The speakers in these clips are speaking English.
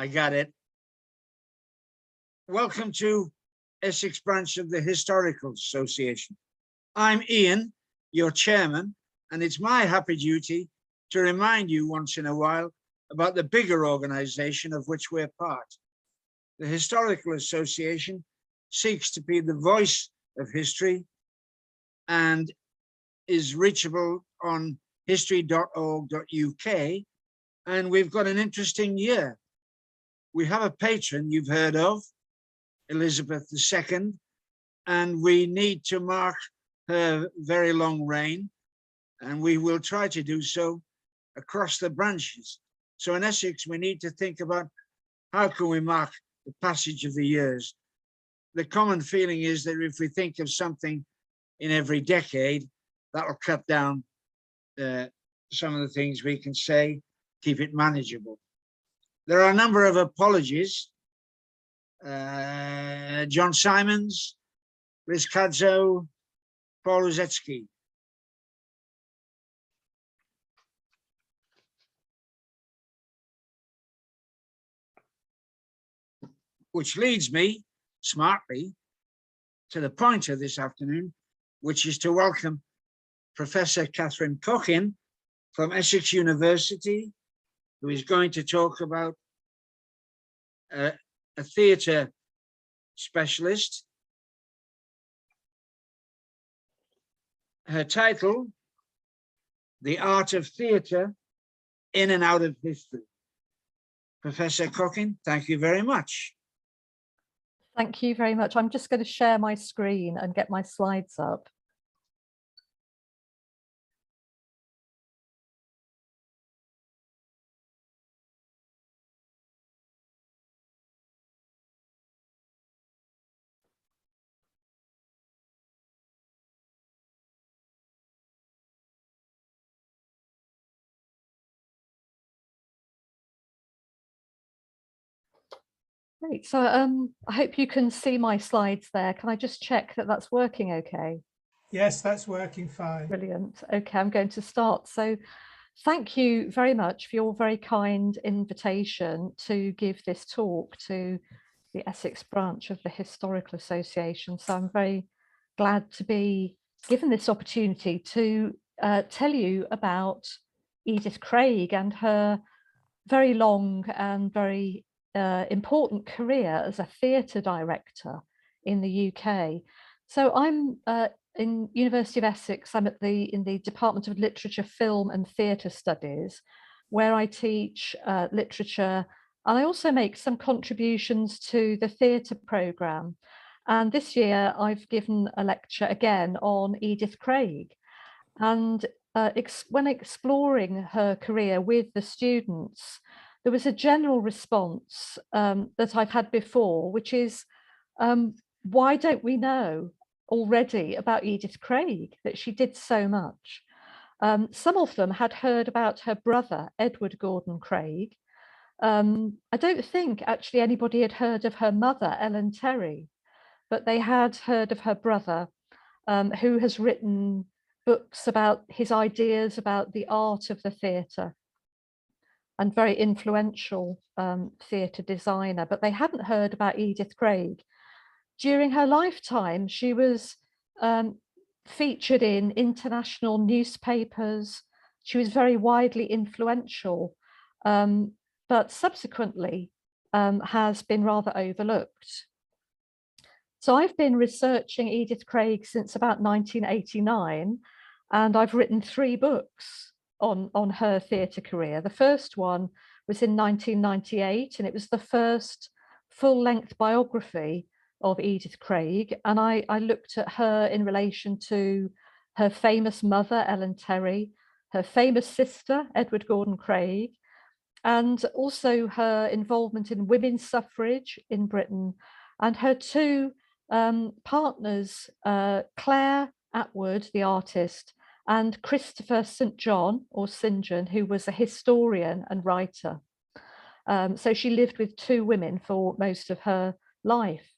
I got it. Welcome to Essex branch of the Historical Association. I'm Ian, your chairman, and it's my happy duty to remind you once in a while about the bigger organization of which we're part. The Historical Association seeks to be the voice of history and is reachable on history.org.uk. And we've got an interesting year. We have a patron you've heard of, Elizabeth II, and we need to mark her very long reign, and we will try to do so across the branches. So in Essex, we need to think about how can we mark the passage of the years. The common feeling is that if we think of something in every decade, that'll cut down some of the things we can say, keep it manageable. There are a number of apologies. John Simons, Liz Kadzo, Paul Uzetsky. Which leads me, smartly, to the point of this afternoon, which is to welcome Professor Catherine Cochin from Essex University, who is going to talk about a theatre specialist. Her title, The Art of Theatre in and Out of History. Professor Cochin, thank you very much. Thank you very much. I'm just going to share my screen and get my slides up. Great. So I hope you can see my slides there. Can I just check that that's working okay? Yes, that's working fine. Brilliant. Okay, I'm going to start. So thank you very much for your very kind invitation to give this talk to the Essex branch of the Historical Association. So I'm very glad to be given this opportunity to tell you about Edith Craig and her very long and very important career as a theatre director in the UK. So I'm in University of Essex. I'm in the Department of Literature, Film and Theatre Studies, where I teach literature, and I also make some contributions to the theatre programme. And this year I've given a lecture again on Edith Craig. And when exploring her career with the students, there was a general response that I've had before, which is, why don't we know already about Edith Craig, that she did so much? Some of them had heard about her brother, Edward Gordon Craig. I don't think actually anybody had heard of her mother, Ellen Terry, but they had heard of her brother, who has written books about his ideas about the art of the theatre, and very influential theatre designer, but they hadn't heard about Edith Craig. During her lifetime, she was featured in international newspapers. She was very widely influential, but subsequently has been rather overlooked. So I've been researching Edith Craig since about 1989, and I've written 3 books on her theatre career. The first one was in 1998, and it was the first full-length biography of Edith Craig. And I looked at her in relation to her famous mother, Ellen Terry, her famous sister, Edward Gordon Craig, and also her involvement in women's suffrage in Britain, and her 2 partners, Clare Atwood, the artist, and Christopher St. John, or St. John, who was a historian and writer. So she lived with 2 women for most of her life.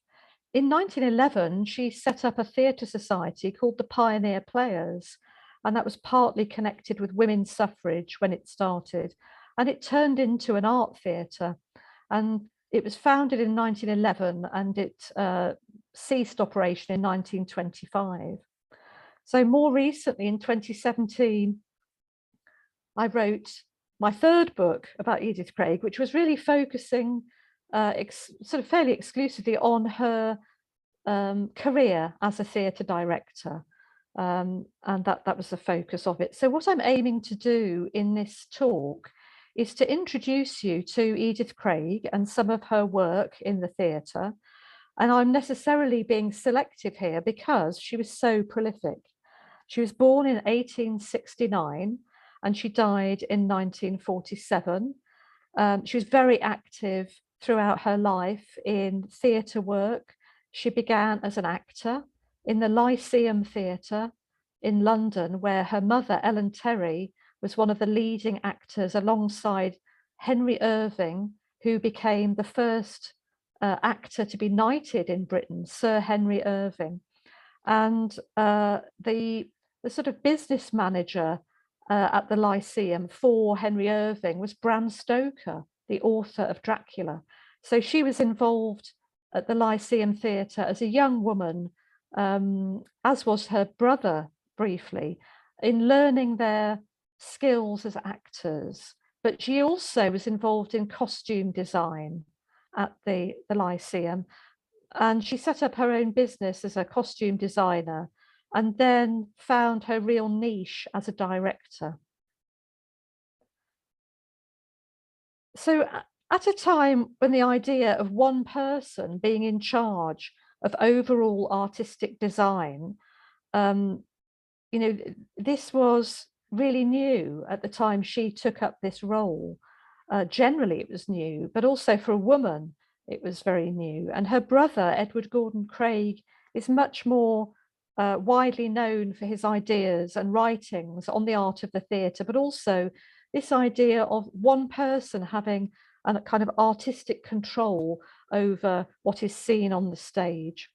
In 1911, she set up a theatre society called the Pioneer Players, and that was partly connected with women's suffrage when it started. And it turned into an art theatre. and it was founded in 1911 and it ceased operation in 1925. So more recently, in 2017, I wrote my third book about Edith Craig, which was really focusing sort of fairly exclusively on her career as a theatre director. And that was the focus of it. So what I'm aiming to do in this talk is to introduce you to Edith Craig and some of her work in the theatre. And I'm necessarily being selective here because she was so prolific. She was born in 1869 and she died in 1947. She was very active throughout her life in theatre work. She began as an actor in the Lyceum Theatre in London, where her mother, Ellen Terry, was one of the leading actors alongside Henry Irving, who became the first actor to be knighted in Britain, Sir Henry Irving. And the sort of business manager at the Lyceum for Henry Irving was Bram Stoker, the author of Dracula. So she was involved at the Lyceum Theatre as a young woman, as was her brother briefly, in learning their skills as actors. But she also was involved in costume design at the Lyceum. And she set up her own business as a costume designer and then found her real niche as a director. So at a time when the idea of one person being in charge of overall artistic design, you know, this was really new at the time she took up this role. Generally, it was new, but also for a woman, it was very new. And her brother, Edward Gordon Craig, is much more widely known for his ideas and writings on the art of the theatre, but also this idea of one person having a kind of artistic control over what is seen on the stage.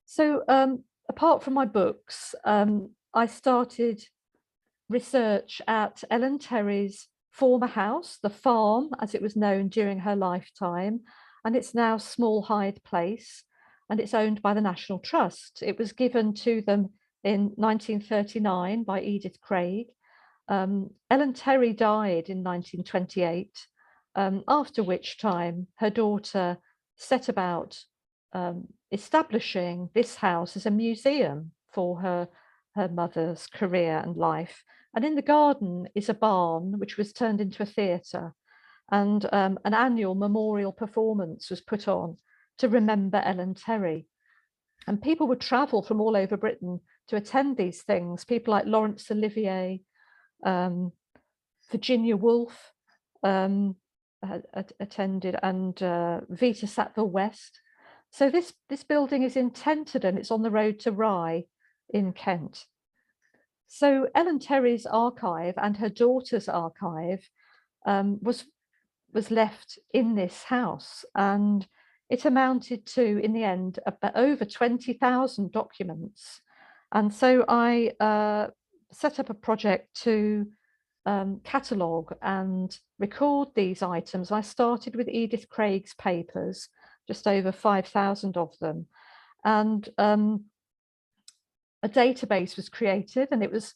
So apart from my books, I started research at Ellen Terry's former house, the farm, as it was known during her lifetime, and it's now Small Hyde Place, and it's owned by the National Trust. It was given to them in 1939 by Edith Craig. Ellen Terry died in 1928, after which time her daughter set about establishing this house as a museum for her mother's career and life. And in the garden is a barn, which was turned into a theatre, and an annual memorial performance was put on to remember Ellen Terry. And people would travel from all over Britain to attend these things. People like Laurence Olivier, Virginia Woolf attended, and Vita Sackville West. So this building is in Tenterden. It's on the road to Rye in Kent. So Ellen Terry's archive and her daughter's archive was left in this house, and it amounted to, in the end, over 20,000 documents. And so I set up a project to catalogue and record these items. I started with Edith Craig's papers, just over 5,000 of them, and a database was created and it was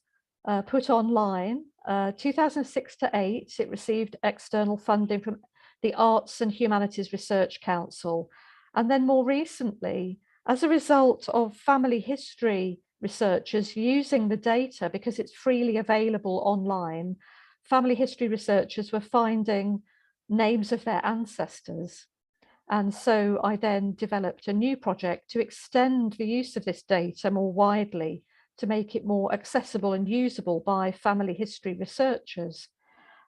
put online. 2006 to 8, it received external funding from the Arts and Humanities Research Council. And then more recently, as a result of family history researchers using the data, because it's freely available online, family history researchers were finding names of their ancestors. And so I then developed a new project to extend the use of this data more widely, to make it more accessible and usable by family history researchers.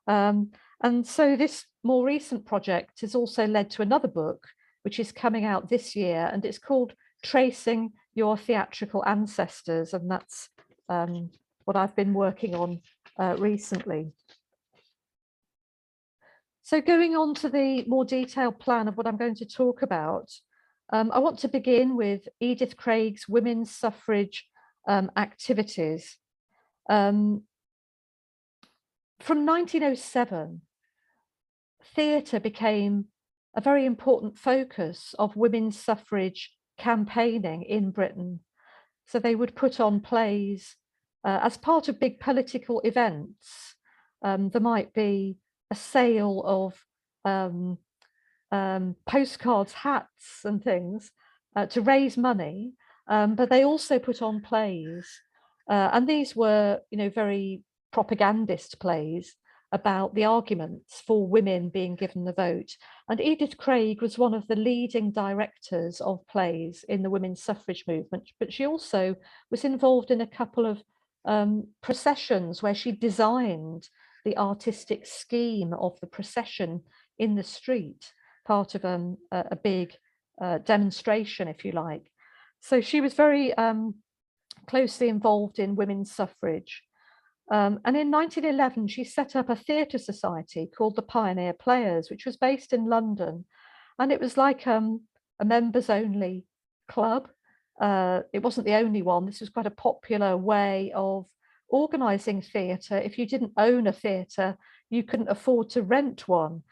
And so this more recent project has also led to another book, which is coming out this year, and it's called Tracing Your Theatrical Ancestors. And that's what I've been working on recently. So going on to the more detailed plan of what I'm going to talk about, I want to begin with Edith Craig's women's suffrage activities. From 1907 theatre became a very important focus of women's suffrage campaigning in Britain. So they would put on plays as part of big political events. There might be a sale of postcards, hats and things to raise money, but they also put on plays. And these were, very propagandist plays about the arguments for women being given the vote. And Edith Craig was one of the leading directors of plays in the women's suffrage movement, but she also was involved in a couple of processions where she designed the artistic scheme of the procession in the street, part of a big demonstration, if you like. So she was very closely involved in women's suffrage. And in 1911, she set up a theatre society called the Pioneer Players, which was based in London. And it was like a members-only club. It wasn't the only one. This was quite a popular way of organising theatre. If you didn't own a theatre, you couldn't afford to rent one.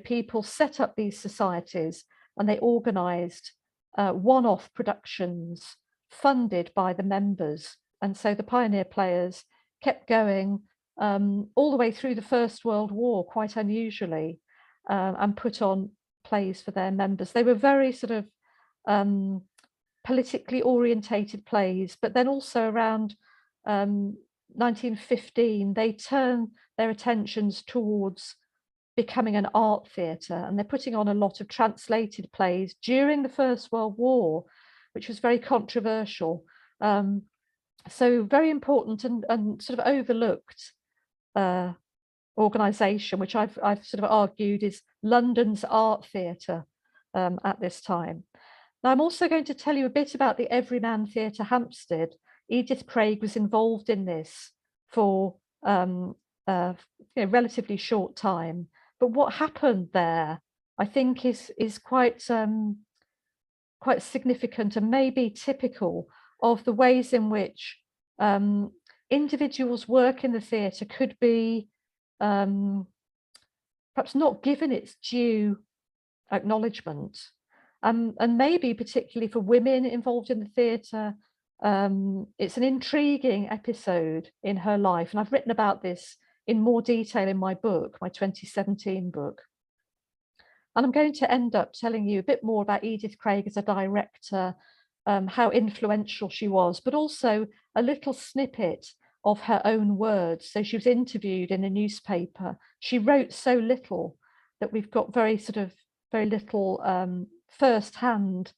People set up these societies and they organised one-off productions funded by the members. And so the Pioneer Players kept going all the way through the First World War, quite unusually, and put on plays for their members. They were very sort of politically orientated plays, but then also around 1915, they turned their attentions towards becoming an art theatre, and they're putting on a lot of translated plays during the First World War, which was very controversial. So very important and sort of overlooked organisation, which I've sort of argued is London's art theatre at this time. Now, I'm also going to tell you a bit about the Everyman Theatre Hampstead. Edith Craig was involved in this for a relatively short time, but what happened there, I think, is quite significant and maybe typical of the ways in which individuals' work in the theatre could be perhaps not given its due acknowledgement. And maybe particularly for women involved in the theatre, it's an intriguing episode in her life. And I've written about this in more detail in my book, my 2017 book. And I'm going to end up telling you a bit more about Edith Craig as a director, how influential she was, but also a little snippet of her own words. So she was interviewed in a newspaper. She wrote so little that we've got very little first-hand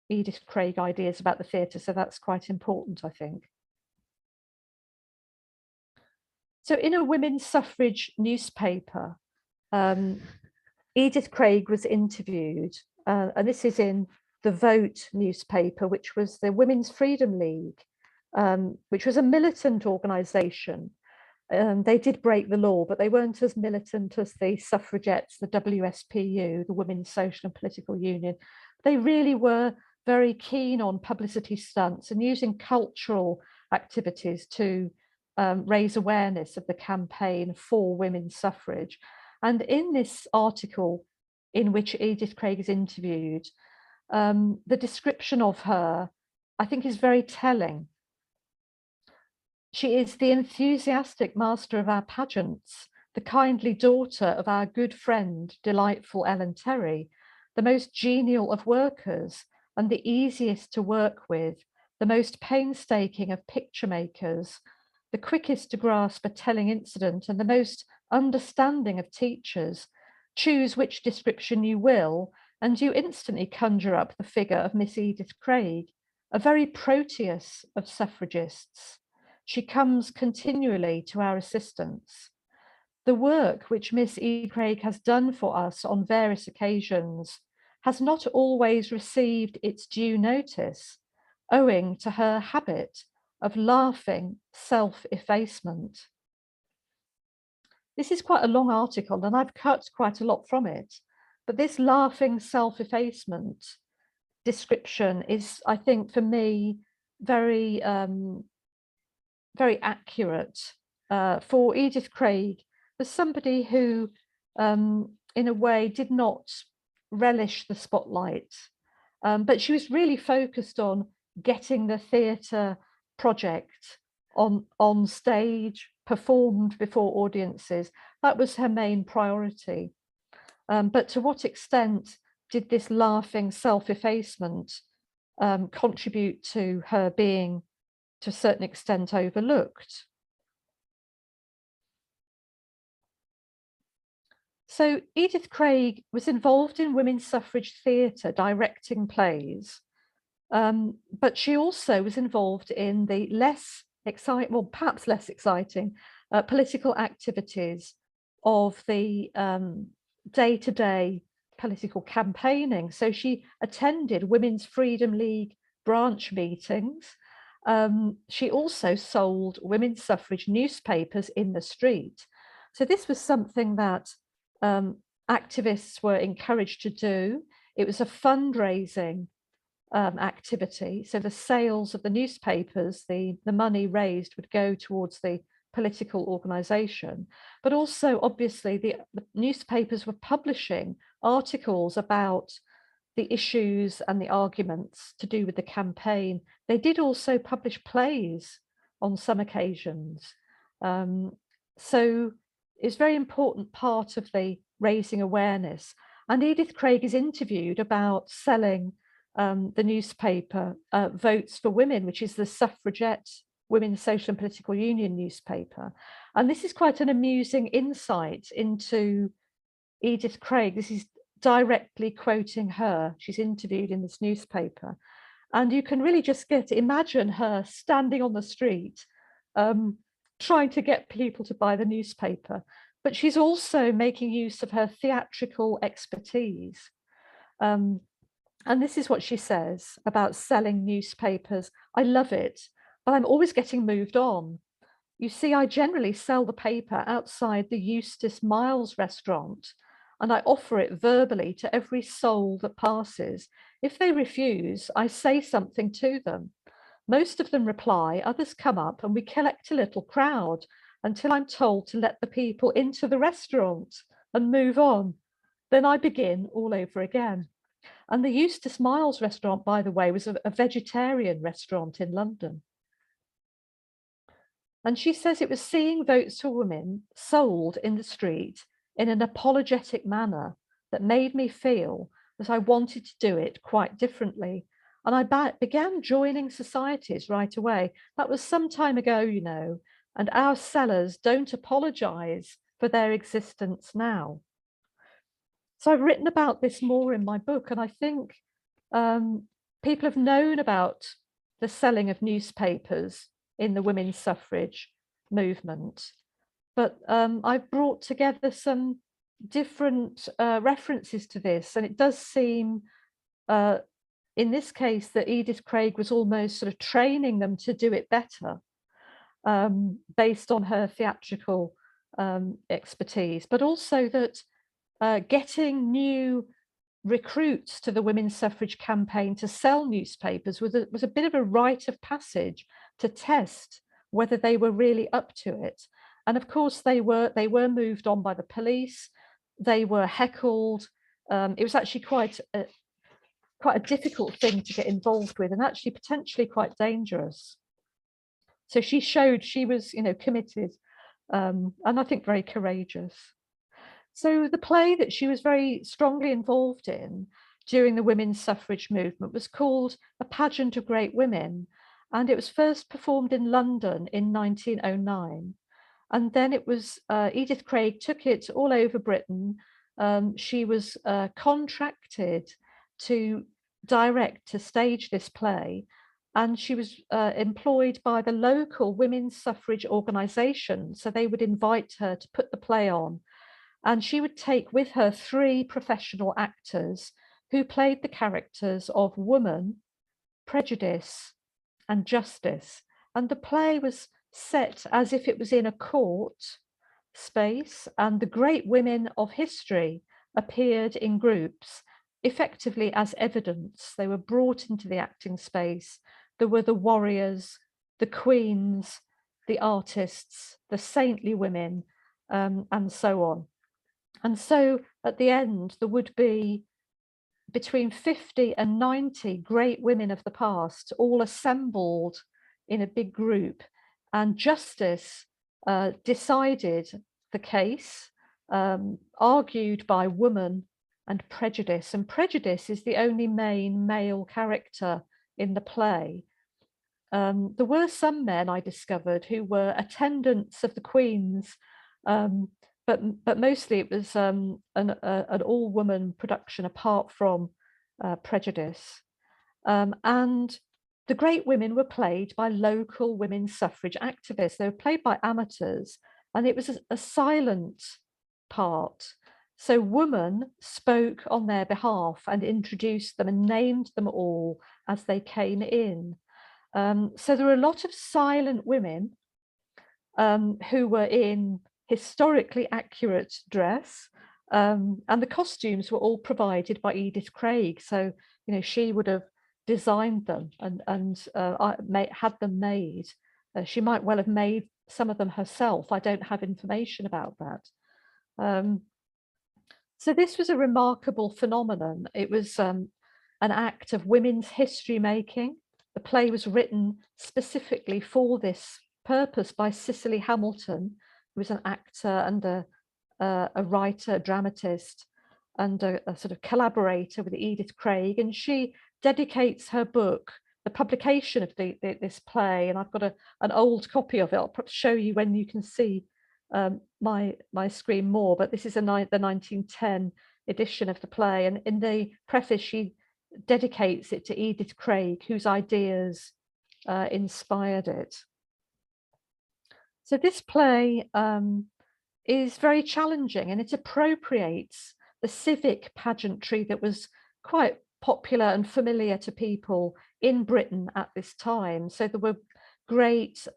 Edith Craig ideas about the theatre. So that's quite important, I think. So in a women's suffrage newspaper, Edith Craig was interviewed, and this is in the Vote newspaper, which was the Women's Freedom League, which was a militant organisation. They did break the law, but they weren't as militant as the suffragettes, the WSPU, the Women's Social and Political Union. They really were very keen on publicity stunts and using cultural activities to raise awareness of the campaign for women's suffrage. And in this article in which Edith Craig is interviewed, the description of her, I think, is very telling. She is the enthusiastic master of our pageants, the kindly daughter of our good friend, delightful Ellen Terry, the most genial of workers and the easiest to work with, the most painstaking of picture makers, the quickest to grasp a telling incident and the most understanding of teachers. Choose which description you will, and you instantly conjure up the figure of Miss Edith Craig, a very Proteus of suffragists. She comes continually to our assistance. The work which Miss Edith Craig has done for us on various occasions has not always received its due notice, owing to her habit of laughing self-effacement. This is quite a long article, and I've cut quite a lot from it, but this laughing self-effacement description is, I think, for me, very accurate. For Edith Craig, was somebody who, in a way, did not relish the spotlight, but she was really focused on getting the theatre project on stage, performed before audiences. That was her main priority. But to what extent did this laughing self-effacement contribute to her being, to a certain extent, overlooked? So Edith Craig was involved in women's suffrage theatre, directing plays, but she also was involved in the less exciting, well, perhaps less exciting, political activities of the day-to-day political campaigning. So she attended Women's Freedom League branch meetings. She also sold women's suffrage newspapers in the street. So this was something that activists were encouraged to do. It was a fundraising activity. So the sales of the newspapers, the money raised would go towards the political organization. But also, obviously, the newspapers were publishing articles about the issues and the arguments to do with the campaign. They did also publish plays on some occasions. So it's a very important part of the raising awareness. And Edith Craig is interviewed about selling the newspaper Votes for Women, which is the suffragette Women's Social and Political Union newspaper. And this is quite an amusing insight into Edith Craig. This is directly quoting her. She's interviewed in this newspaper. And you can really just imagine her standing on the street, trying to get people to buy the newspaper. But she's also making use of her theatrical expertise. And this is what she says about selling newspapers. I love it, but I'm always getting moved on. You see, I generally sell the paper outside the Eustace Miles restaurant, and I offer it verbally to every soul that passes. If they refuse, I say something to them. Most of them reply, others come up, and we collect a little crowd until I'm told to let the people into the restaurant and move on. Then I begin all over again. And the Eustace Miles restaurant, by the way, was a vegetarian restaurant in London. And she says it was seeing Votes for Women sold in the street in an apologetic manner that made me feel that I wanted to do it quite differently. And I began joining societies right away. That was some time ago, you know, and our sellers don't apologize for their existence now. So I've written about this more in my book, and I think people have known about the selling of newspapers in the women's suffrage movement, but I've brought together some different references to this, and it does seem in this case that Edith Craig was almost sort of training them to do it better based on her theatrical expertise, but also that getting new recruits to the women's suffrage campaign to sell newspapers was a bit of a rite of passage to test whether they were really up to it. And of course they were moved on by the police, they were heckled. It was actually quite a difficult thing to get involved with, and actually potentially quite dangerous. So she showed she was, you know, committed, and I think very courageous. So the play that she was very strongly involved in during the women's suffrage movement was called A Pageant of Great Women, and it was first performed in London in 1909. And then it was Edith Craig took it all over Britain. She was contracted to stage this play, and she was employed by the local women's suffrage organisation. So they would invite her to put the play on. And she would take with her 3 professional actors who played the characters of Woman, Prejudice, and Justice. And the play was set as if it was in a court space, and the great women of history appeared in groups, effectively as evidence. They were brought into the acting space. There were the warriors, the queens, the artists, the saintly women, and so on. And so at the end, there would be between 50 and 90 great women of the past, all assembled in a big group, and justice decided the case, argued by woman and prejudice. And prejudice is the only main male character in the play. There were some men I discovered who were attendants of the Queen's, but mostly it was an all-woman production apart from prejudice. And the great women were played by local women's suffrage activists. They were played by amateurs, and it was a silent part. So women spoke on their behalf and introduced them and named them all as they came in. So there were a lot of silent women who were in historically accurate dress, and the costumes were all provided by Edith Craig. So, you know, she would have designed them and had them made. She might well have made some of them herself. I don't have information about that. So this was a remarkable phenomenon. It was an act of women's history making. The play was written specifically for this purpose by Cicely Hamilton, who was an actor and a writer, a dramatist, and a sort of collaborator with Edith Craig. And she dedicates her book, the publication of this play, and I've got an old copy of it. I'll show you when you can see my screen more, but this is the 1910 edition of the play. And in the preface, she dedicates it to Edith Craig, whose ideas inspired it. So this play is very challenging, and it appropriates the civic pageantry that was quite popular and familiar to people in Britain at this time. So there were great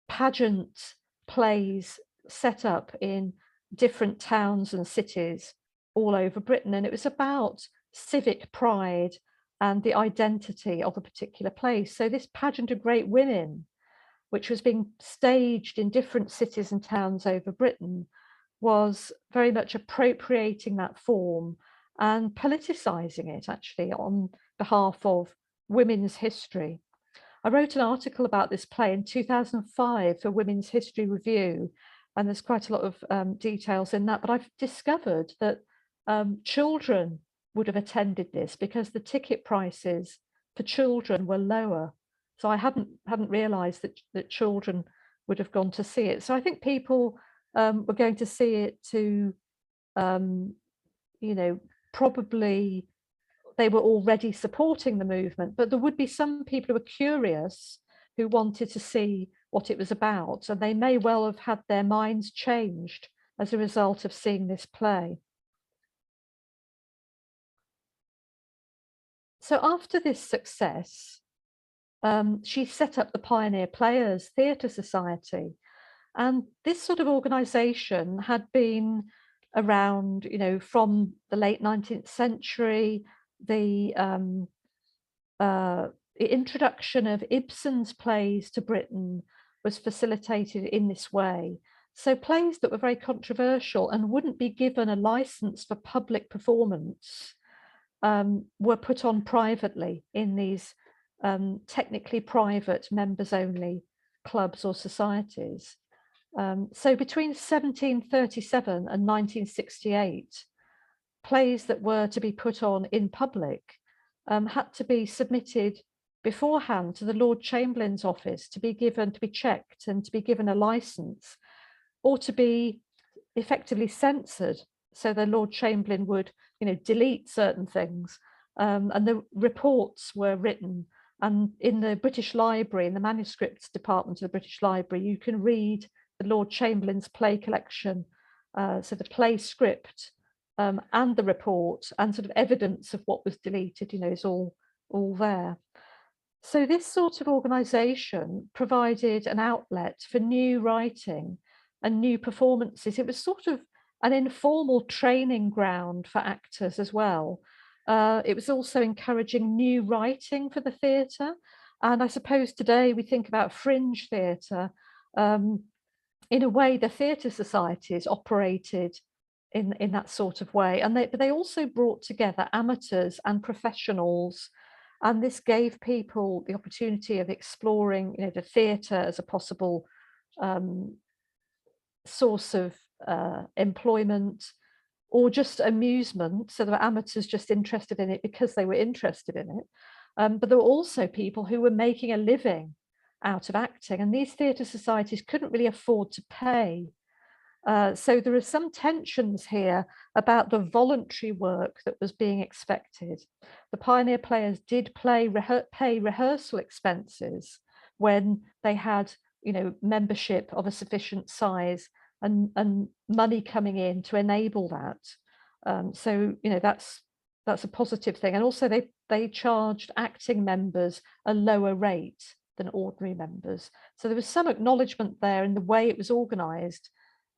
pageant plays set up in different towns and cities all over Britain, and it was about civic pride and the identity of a particular place. So this pageant of great women, which was being staged in different cities and towns over Britain, was very much appropriating that form and politicizing it actually on behalf of women's history. I wrote an article about this play in 2005 for Women's History Review, and there's quite a lot of details in that, but I've discovered that children would have attended this because the ticket prices for children were lower. So I hadn't realized that children would have gone to see it. So I think people were going to see it to, you know, probably they were already supporting the movement, but there would be some people who were curious who wanted to see what it was about, and they may well have had their minds changed as a result of seeing this play. So after this success, she set up the Pioneer Players Theatre Society, and this sort of organisation had been around, you know, from the late 19th century. The introduction of Ibsen's plays to Britain was facilitated in this way. So plays that were very controversial and wouldn't be given a license for public performance were put on privately in these technically private members-only clubs or societies. So between 1737 and 1968, plays that were to be put on in public had to be submitted beforehand to the Lord Chamberlain's office to be checked and to be given a license, or to be effectively censored. So the Lord Chamberlain would, you know, delete certain things, and the reports were written. And in the British Library, in the manuscripts department of the British Library, you can read the Lord Chamberlain's play collection, so the play script and the report and sort of evidence of what was deleted, you know, is all there. So this sort of organisation provided an outlet for new writing and new performances. It was sort of an informal training ground for actors as well. It was also encouraging new writing for the theatre. And I suppose today we think about fringe theatre. in a way, the theatre societies operated in that sort of way. And they also brought together amateurs and professionals. And this gave people the opportunity of exploring, the theatre as a possible source of employment or just amusement. So there were amateurs just interested in it because they were interested in it. But there were also people who were making a living out of acting, and these theatre societies couldn't really afford to pay. So there are some tensions here about the voluntary work that was being expected. The pioneer players did pay rehearsal expenses when they had, membership of a sufficient size and money coming in to enable that. So that's a positive thing. And also they charged acting members a lower rate than ordinary members. So there was some acknowledgement there in the way it was organised.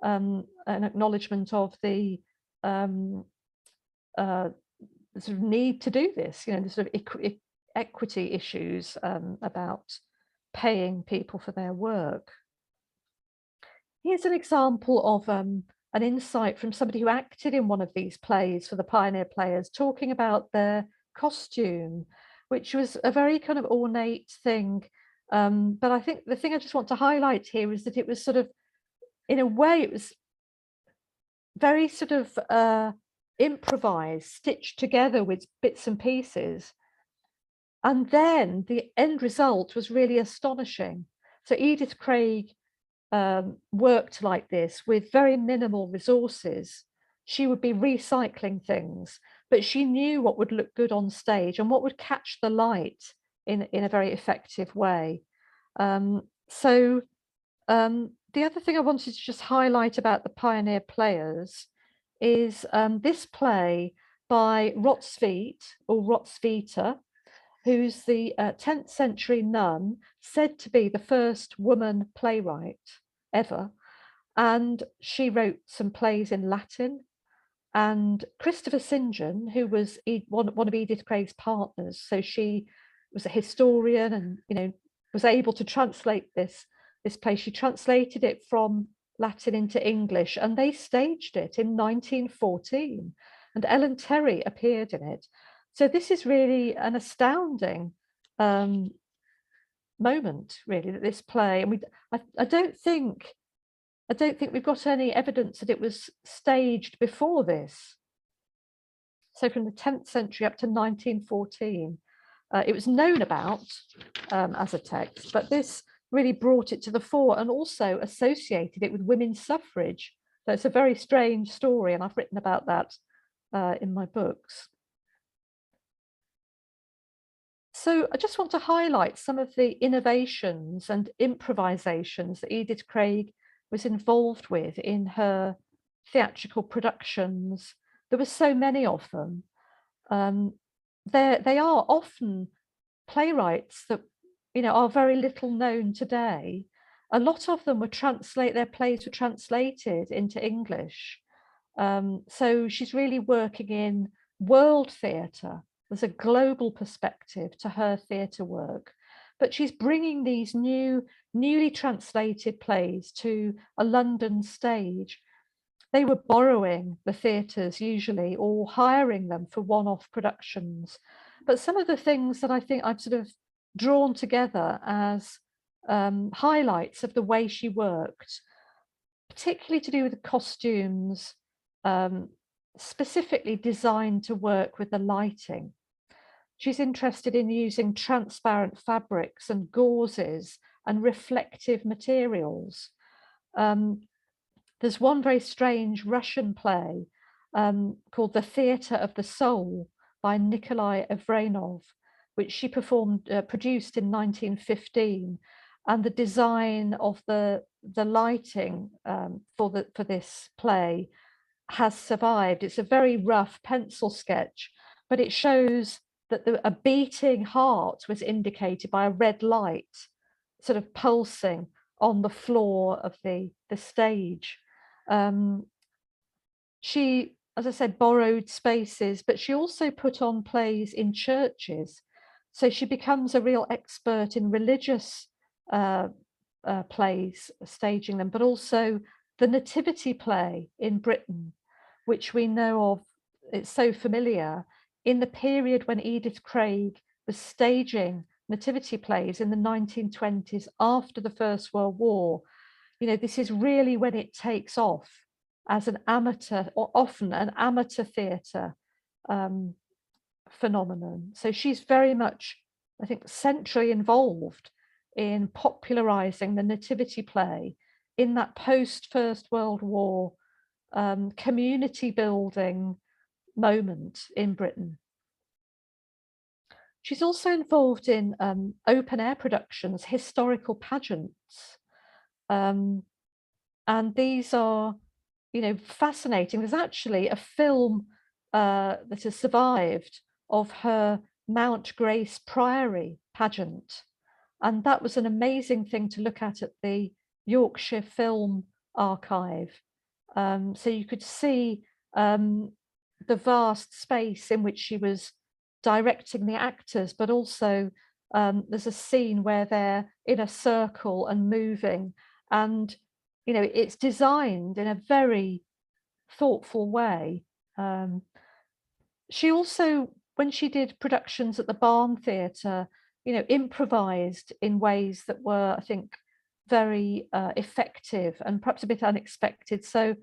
An acknowledgement of the sort of need to do this, the sort of equity issues about paying people for their work. Here's an example of an insight from somebody who acted in one of these plays for the pioneer players, talking about their costume, which was a very kind of ornate thing. But I think the thing I just want to highlight here is that it was sort of, in a way, it was very sort of improvised, stitched together with bits and pieces. And then the end result was really astonishing. So Edith Craig worked like this with very minimal resources. She would be recycling things, but she knew what would look good on stage and what would catch the light in a very effective way. The other thing I wanted to just highlight about the pioneer players is this play by Rotsveit or Rotsvita, who's the 10th century nun, said to be the first woman playwright ever. And she wrote some plays in Latin. And Christopher St. John, who was one of Edith Craig's partners, so she was a historian and was able to translate this play. She translated it from Latin into English, and they staged it in 1914, and Ellen Terry appeared in it. So this is really an astounding moment, really, that this play, and I don't think we've got any evidence that it was staged before this. So from the 10th century up to 1914, it was known about as a text, but this really brought it to the fore and also associated it with women's suffrage. So it's a very strange story, and I've written about that in my books. So I just want to highlight some of the innovations and improvisations that Edith Craig was involved with in her theatrical productions. There were so many of them. They are often playwrights that are very little known today. A lot of them their plays were translated into English. So she's really working in world theatre. There's a global perspective to her theatre work, but she's bringing these newly translated plays to a London stage. They were borrowing the theatres usually or hiring them for one-off productions. But some of the things that I think I've sort of drawn together as highlights of the way she worked, particularly to do with the costumes, specifically designed to work with the lighting. She's interested in using transparent fabrics and gauzes and reflective materials. There's one very strange Russian play called The Theatre of the Soul by Nikolai Evrenov, which she produced in 1915. And the design of the lighting for this play has survived. It's a very rough pencil sketch, but it shows that a beating heart was indicated by a red light sort of pulsing on the floor of the stage. She, as I said, borrowed spaces, but she also put on plays in churches. So she becomes a real expert in religious plays, staging them, but also the nativity play in Britain, which we know of, it's so familiar, in the period when Edith Craig was staging nativity plays in the 1920s after the First World War. You know, this is really when it takes off as an amateur, or often an amateur theatre phenomenon. So she's very much, I think, centrally involved in popularising the nativity play in that post-First World War community building moment in Britain. She's also involved in open air productions, historical pageants. And these are, you know, fascinating. There's actually a film that has survived of her Mount Grace Priory pageant. And that was an amazing thing to look at the Yorkshire Film Archive. So you could see the vast space in which she was directing the actors, but also there's a scene where they're in a circle and moving, and you know, it's designed in a very thoughtful way. She also, when she did productions at the Barn Theatre, you know, improvised in ways that were, I think, very effective and perhaps a bit unexpected. So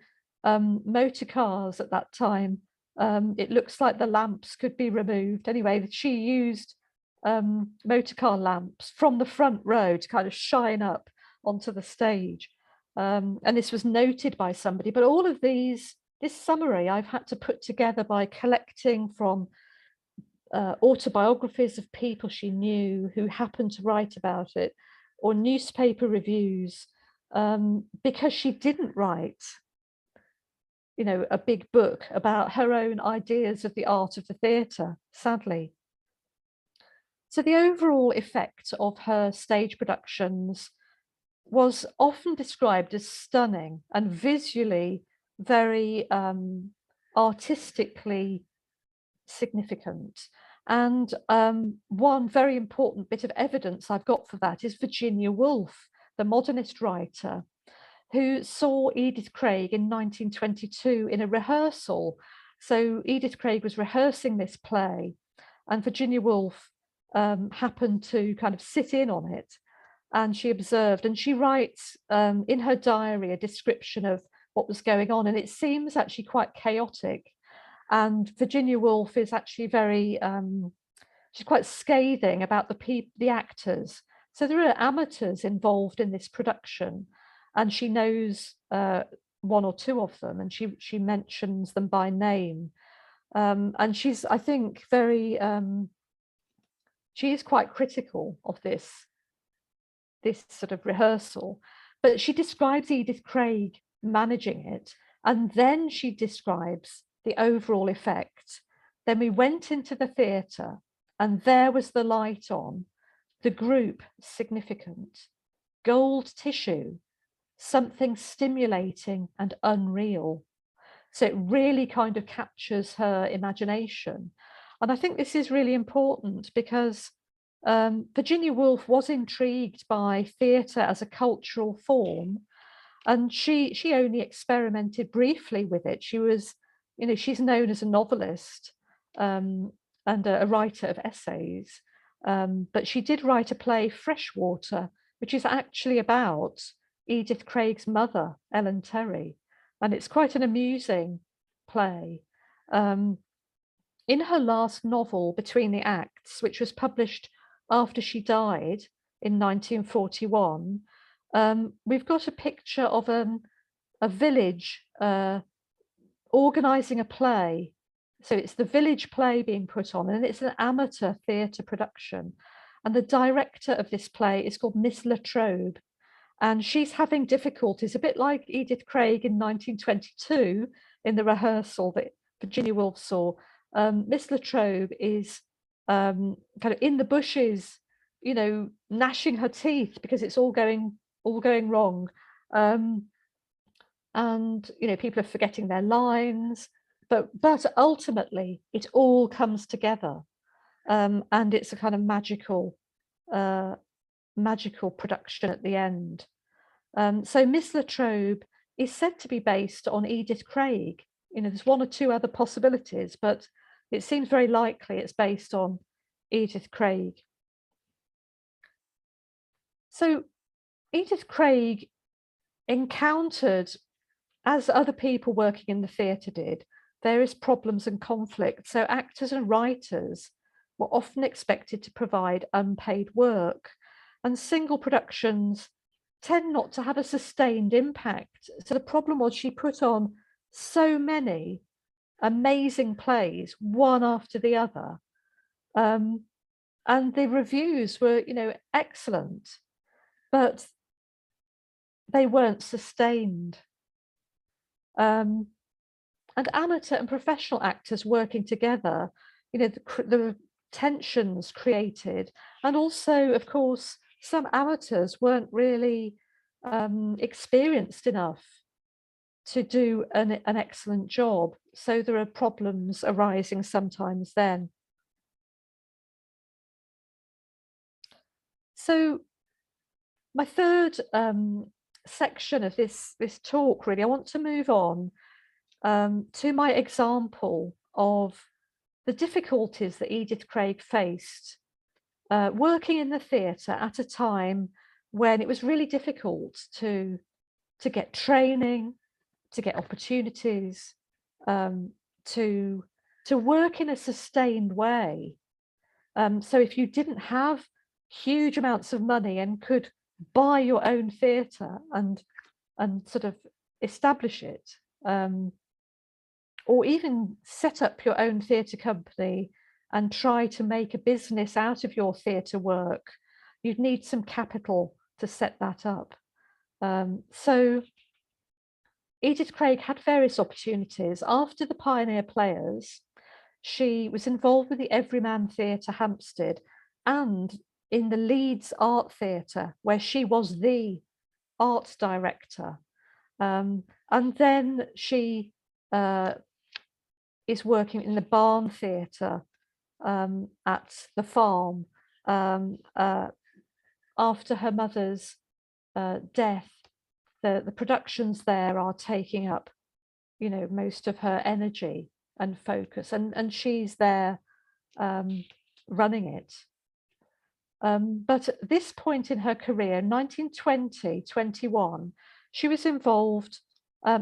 motor cars at that time, it looks like the lamps could be removed. Anyway, she used motor car lamps from the front row to kind of shine up onto the stage. And this was noted by somebody, but all of this summary I've had to put together by collecting from autobiographies of people she knew who happened to write about it, or newspaper reviews, because she didn't write, you know, a big book about her own ideas of the art of the theatre, sadly. So the overall effect of her stage productions was often described as stunning and visually very artistically significant. And one very important bit of evidence I've got for that is Virginia Woolf, the modernist writer, who saw Edith Craig in 1922 in a rehearsal. So Edith Craig was rehearsing this play, and Virginia Woolf happened to kind of sit in on it, and she observed, and she writes in her diary a description of what was going on, and it seems actually quite chaotic. And Virginia Woolf is actually very, she's quite scathing about the actors. So there are amateurs involved in this production, and she knows one or two of them, and she mentions them by name. And she's, I think, very, she is quite critical of this sort of rehearsal, but she describes Edith Craig managing it, and then she describes the overall effect. Then we went into the theatre, and there was the light on, the group significant, gold tissue, something stimulating and unreal. So it really kind of captures her imagination. And I think this is really important because Virginia Woolf was intrigued by theatre as a cultural form, and she only experimented briefly with it. She was, you know, she's known as a novelist and a writer of essays, but she did write a play, Freshwater, which is actually about Edith Craig's mother, Ellen Terry, and it's quite an amusing play. In her last novel, Between the Acts, which was published after she died in 1941, we've got a picture of a village organising a play. So it's the village play being put on, and it's an amateur theatre production. And the director of this play is called Miss Latrobe. And she's having difficulties, a bit like Edith Craig in 1922 in the rehearsal that Virginia Woolf saw. Miss Latrobe is kind of in the bushes, you know, gnashing her teeth because it's all going wrong. And, you know, people are forgetting their lines, but ultimately it all comes together. And it's a kind of magical magical production at the end. So Miss Latrobe is said to be based on Edith Craig. You know, there's one or two other possibilities, but it seems very likely it's based on Edith Craig. So Edith Craig encountered, as other people working in the theatre did, various problems and conflicts. So actors and writers were often expected to provide unpaid work, and single productions tend not to have a sustained impact. So the problem was she put on so many amazing plays, one after the other. And the reviews were, you know, excellent, but they weren't sustained. And amateur and professional actors working together, you know, the tensions created, and also, of course, some amateurs weren't really experienced enough to do an excellent job. So there are problems arising sometimes then. So my third section of this talk, really, I want to move on to my example of the difficulties that Edith Craig faced working in the theatre at a time when it was really difficult to get training, to get opportunities, to work in a sustained way. So if you didn't have huge amounts of money and could buy your own theatre and sort of establish it, or even set up your own theatre company and try to make a business out of your theatre work, you'd need some capital to set that up. So Edith Craig had various opportunities. After the Pioneer Players, she was involved with the Everyman Theatre Hampstead and in the Leeds Art Theatre, where she was the art director. And then she is working in the Barn Theatre at the farm after her mother's death. The productions there are taking up, you know, most of her energy and focus, and she's there running it. But at this point in her career, 1920-21, she was involved.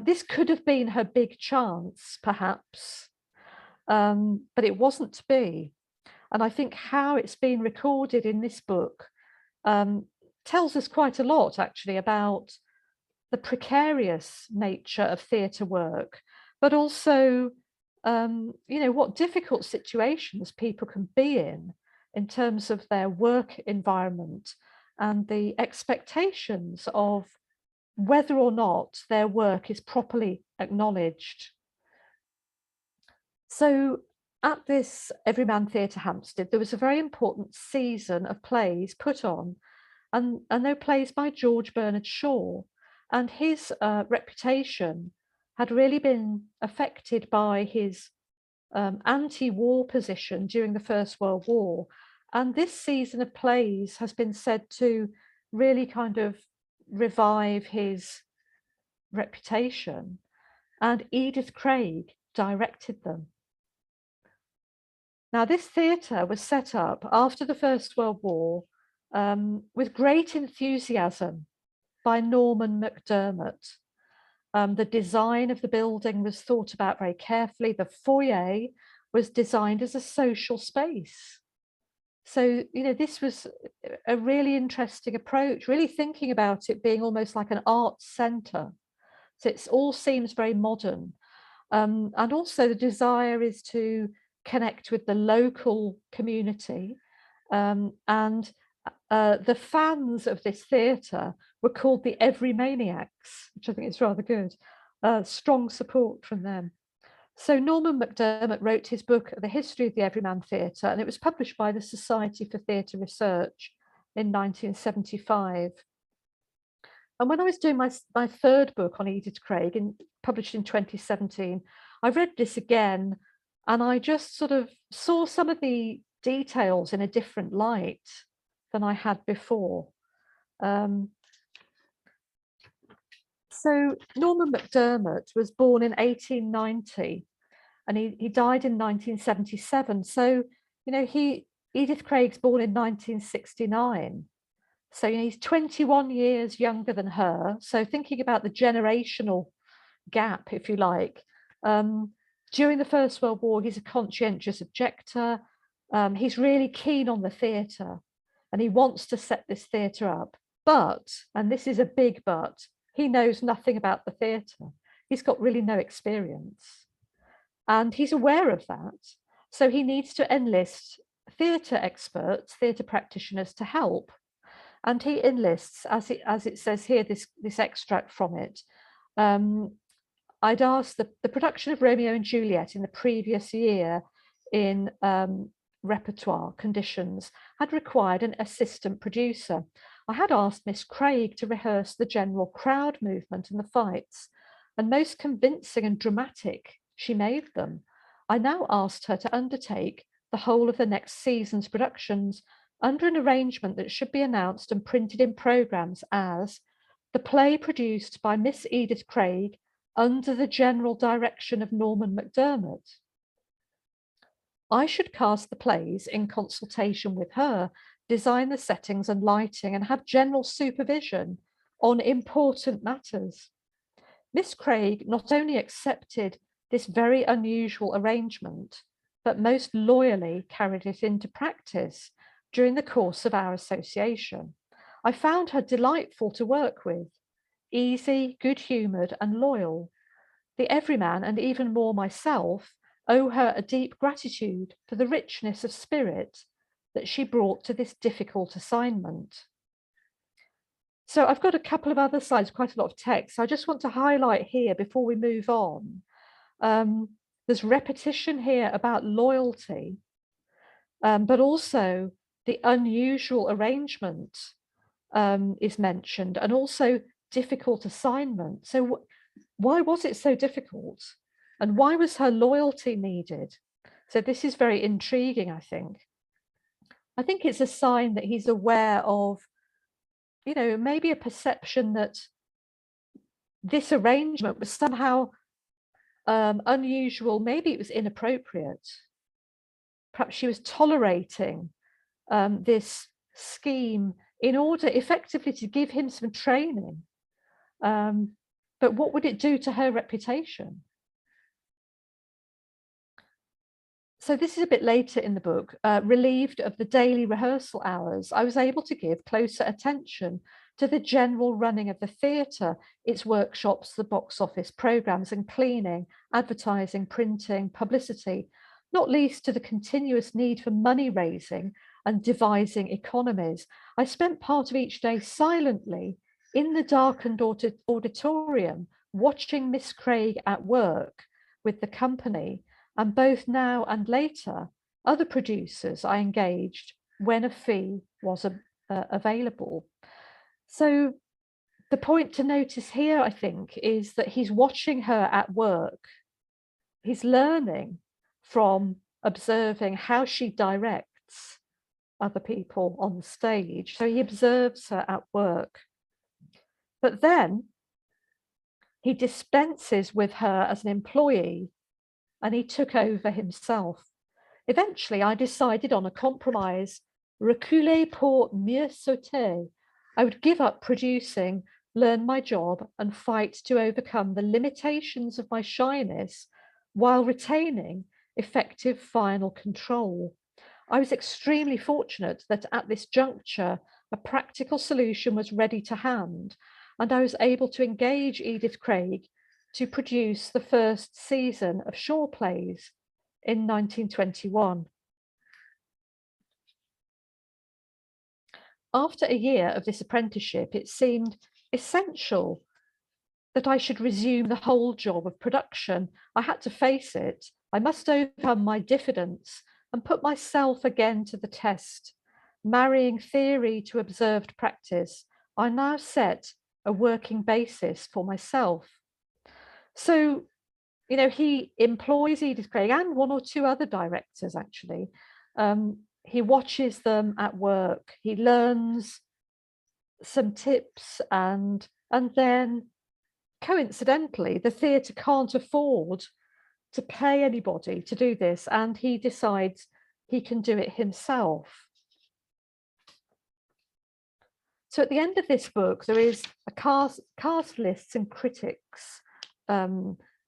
This could have been her big chance, perhaps, but it wasn't to be. And I think how it's been recorded in this book tells us quite a lot, actually, about the precarious nature of theatre work, but also, you know, what difficult situations people can be in terms of their work environment and the expectations of whether or not their work is properly acknowledged. So at this Everyman Theatre Hampstead, there was a very important season of plays put on, and they were plays by George Bernard Shaw, and his reputation had really been affected by his anti-war position during the First World War. And this season of plays has been said to really kind of revive his reputation. And Edith Craig directed them. Now, this theatre was set up after the First World War with great enthusiasm by Norman MacDermott. The design of the building was thought about very carefully. The foyer was designed as a social space. So, you know, this was a really interesting approach, really thinking about it being almost like an art centre. So it all seems very modern. And also the desire is to connect with the local community. And the fans of this theatre were called the Everymaniacs, which I think is rather good. Strong support from them. So Norman MacDermott wrote his book, The History of the Everyman Theatre, and it was published by the Society for Theatre Research in 1975. And when I was doing my third book on Edith Craig, published in 2017, I read this again, and I just sort of saw some of the details in a different light than I had before. So Norman MacDermott was born in 1890 and he died in 1977. So, Edith Craig's born in 1969. So he's 21 years younger than her. So thinking about the generational gap, if you like, during the First World War, he's a conscientious objector. He's really keen on the theatre and he wants to set this theatre up. But, and this is a big but, he knows nothing about the theatre. He's got really no experience. And he's aware of that. So he needs to enlist theatre experts, theatre practitioners to help. And he enlists, as it says here, this extract from it. I'd asked the production of Romeo and Juliet in the previous year in repertoire conditions had required an assistant producer. I had asked Miss Craig to rehearse the general crowd movement and the fights, and most convincing and dramatic she made them. I now asked her to undertake the whole of the next season's productions under an arrangement that should be announced and printed in programmes as the play produced by Miss Edith Craig under the general direction of Norman MacDermott. I should cast the plays in consultation with her, design the settings and lighting, and have general supervision on important matters. Miss Craig not only accepted this very unusual arrangement, but most loyally carried it into practice during the course of our association. I found her delightful to work with, easy, good-humoured and loyal. The everyman, and even more myself, owe her a deep gratitude for the richness of spirit that she brought to this difficult assignment. So I've got a couple of other slides, quite a lot of text. I just want to highlight here before we move on. There's repetition here about loyalty, but also the unusual arrangement is mentioned, and also difficult assignment. So why was it so difficult? And why was her loyalty needed? So this is very intriguing, I think. I think it's a sign that he's aware of, maybe a perception that this arrangement was somehow unusual. Maybe it was inappropriate. Perhaps she was tolerating this scheme in order effectively to give him some training. But what would it do to her reputation? So this is a bit later in the book. Relieved of the daily rehearsal hours, I was able to give closer attention to the general running of the theatre, its workshops, the box office programmes and cleaning, advertising, printing, publicity, not least to the continuous need for money raising and devising economies. I spent part of each day silently in the darkened auditorium, watching Miss Craig at work with the company, and both now and later, other producers I engaged when a fee was available. So the point to notice here, I think, is that he's watching her at work. He's learning from observing how she directs other people on the stage. So he observes her at work. But then he dispenses with her as an employee and he took over himself. Eventually, I decided on a compromise, reculer pour mieux sauter. I would give up producing, learn my job, and fight to overcome the limitations of my shyness while retaining effective final control. I was extremely fortunate that at this juncture, a practical solution was ready to hand, and I was able to engage Edith Craig to produce the first season of Shaw plays in 1921. After a year of this apprenticeship, it seemed essential that I should resume the whole job of production. I had to face it. I must overcome my diffidence and put myself again to the test. Marrying theory to observed practice, I now set a working basis for myself. So, he employs Edith Craig and one or two other directors, actually. He watches them at work. He learns some tips, and then coincidentally the theatre can't afford to pay anybody to do this, and he decides he can do it himself. So at the end of this book, there is a cast lists and critics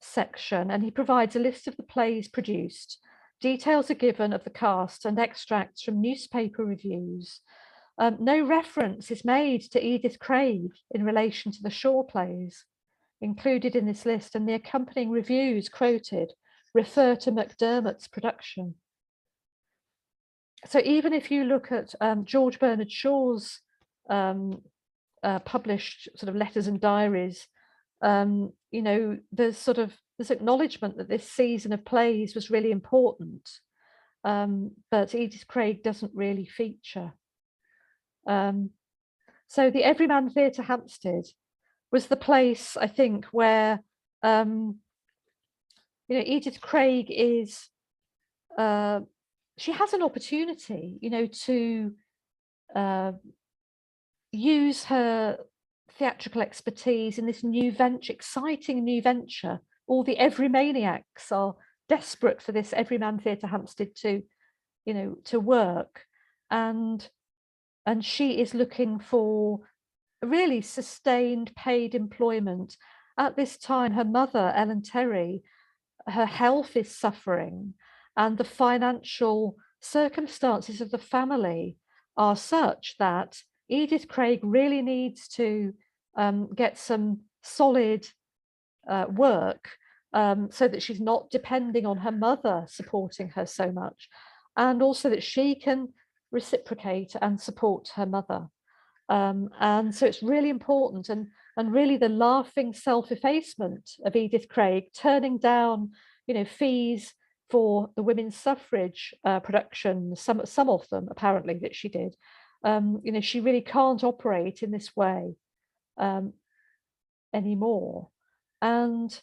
section, and he provides a list of the plays produced. Details are given of the cast and extracts from newspaper reviews. No reference is made to Edith Craig in relation to the Shaw plays included in this list, and the accompanying reviews quoted refer to MacDermot's production. So even if you look at George Bernard Shaw's published sort of letters and diaries, you know, there's acknowledgement that this season of plays was really important, but Edith Craig doesn't really feature. So the Everyman Theatre Hampstead was the place, I think, where you know, Edith Craig is she has an opportunity, you know, to use her theatrical expertise in this new venture, exciting new venture. All the Everymaniacs are desperate for this Everyman Theatre Hampstead to, you know, to work, and she is looking for really sustained paid employment. At this time, her mother, Ellen Terry, her health is suffering, and the financial circumstances of the family are such that Edith Craig really needs to get some solid work so that she's not depending on her mother supporting her so much, and also that she can reciprocate and support her mother. And so it's really important, and really the laughing self-effacement of Edith Craig, turning down, you know, fees for the women's suffrage productions, some of them apparently that she did. You know, she really can't operate in this way anymore. And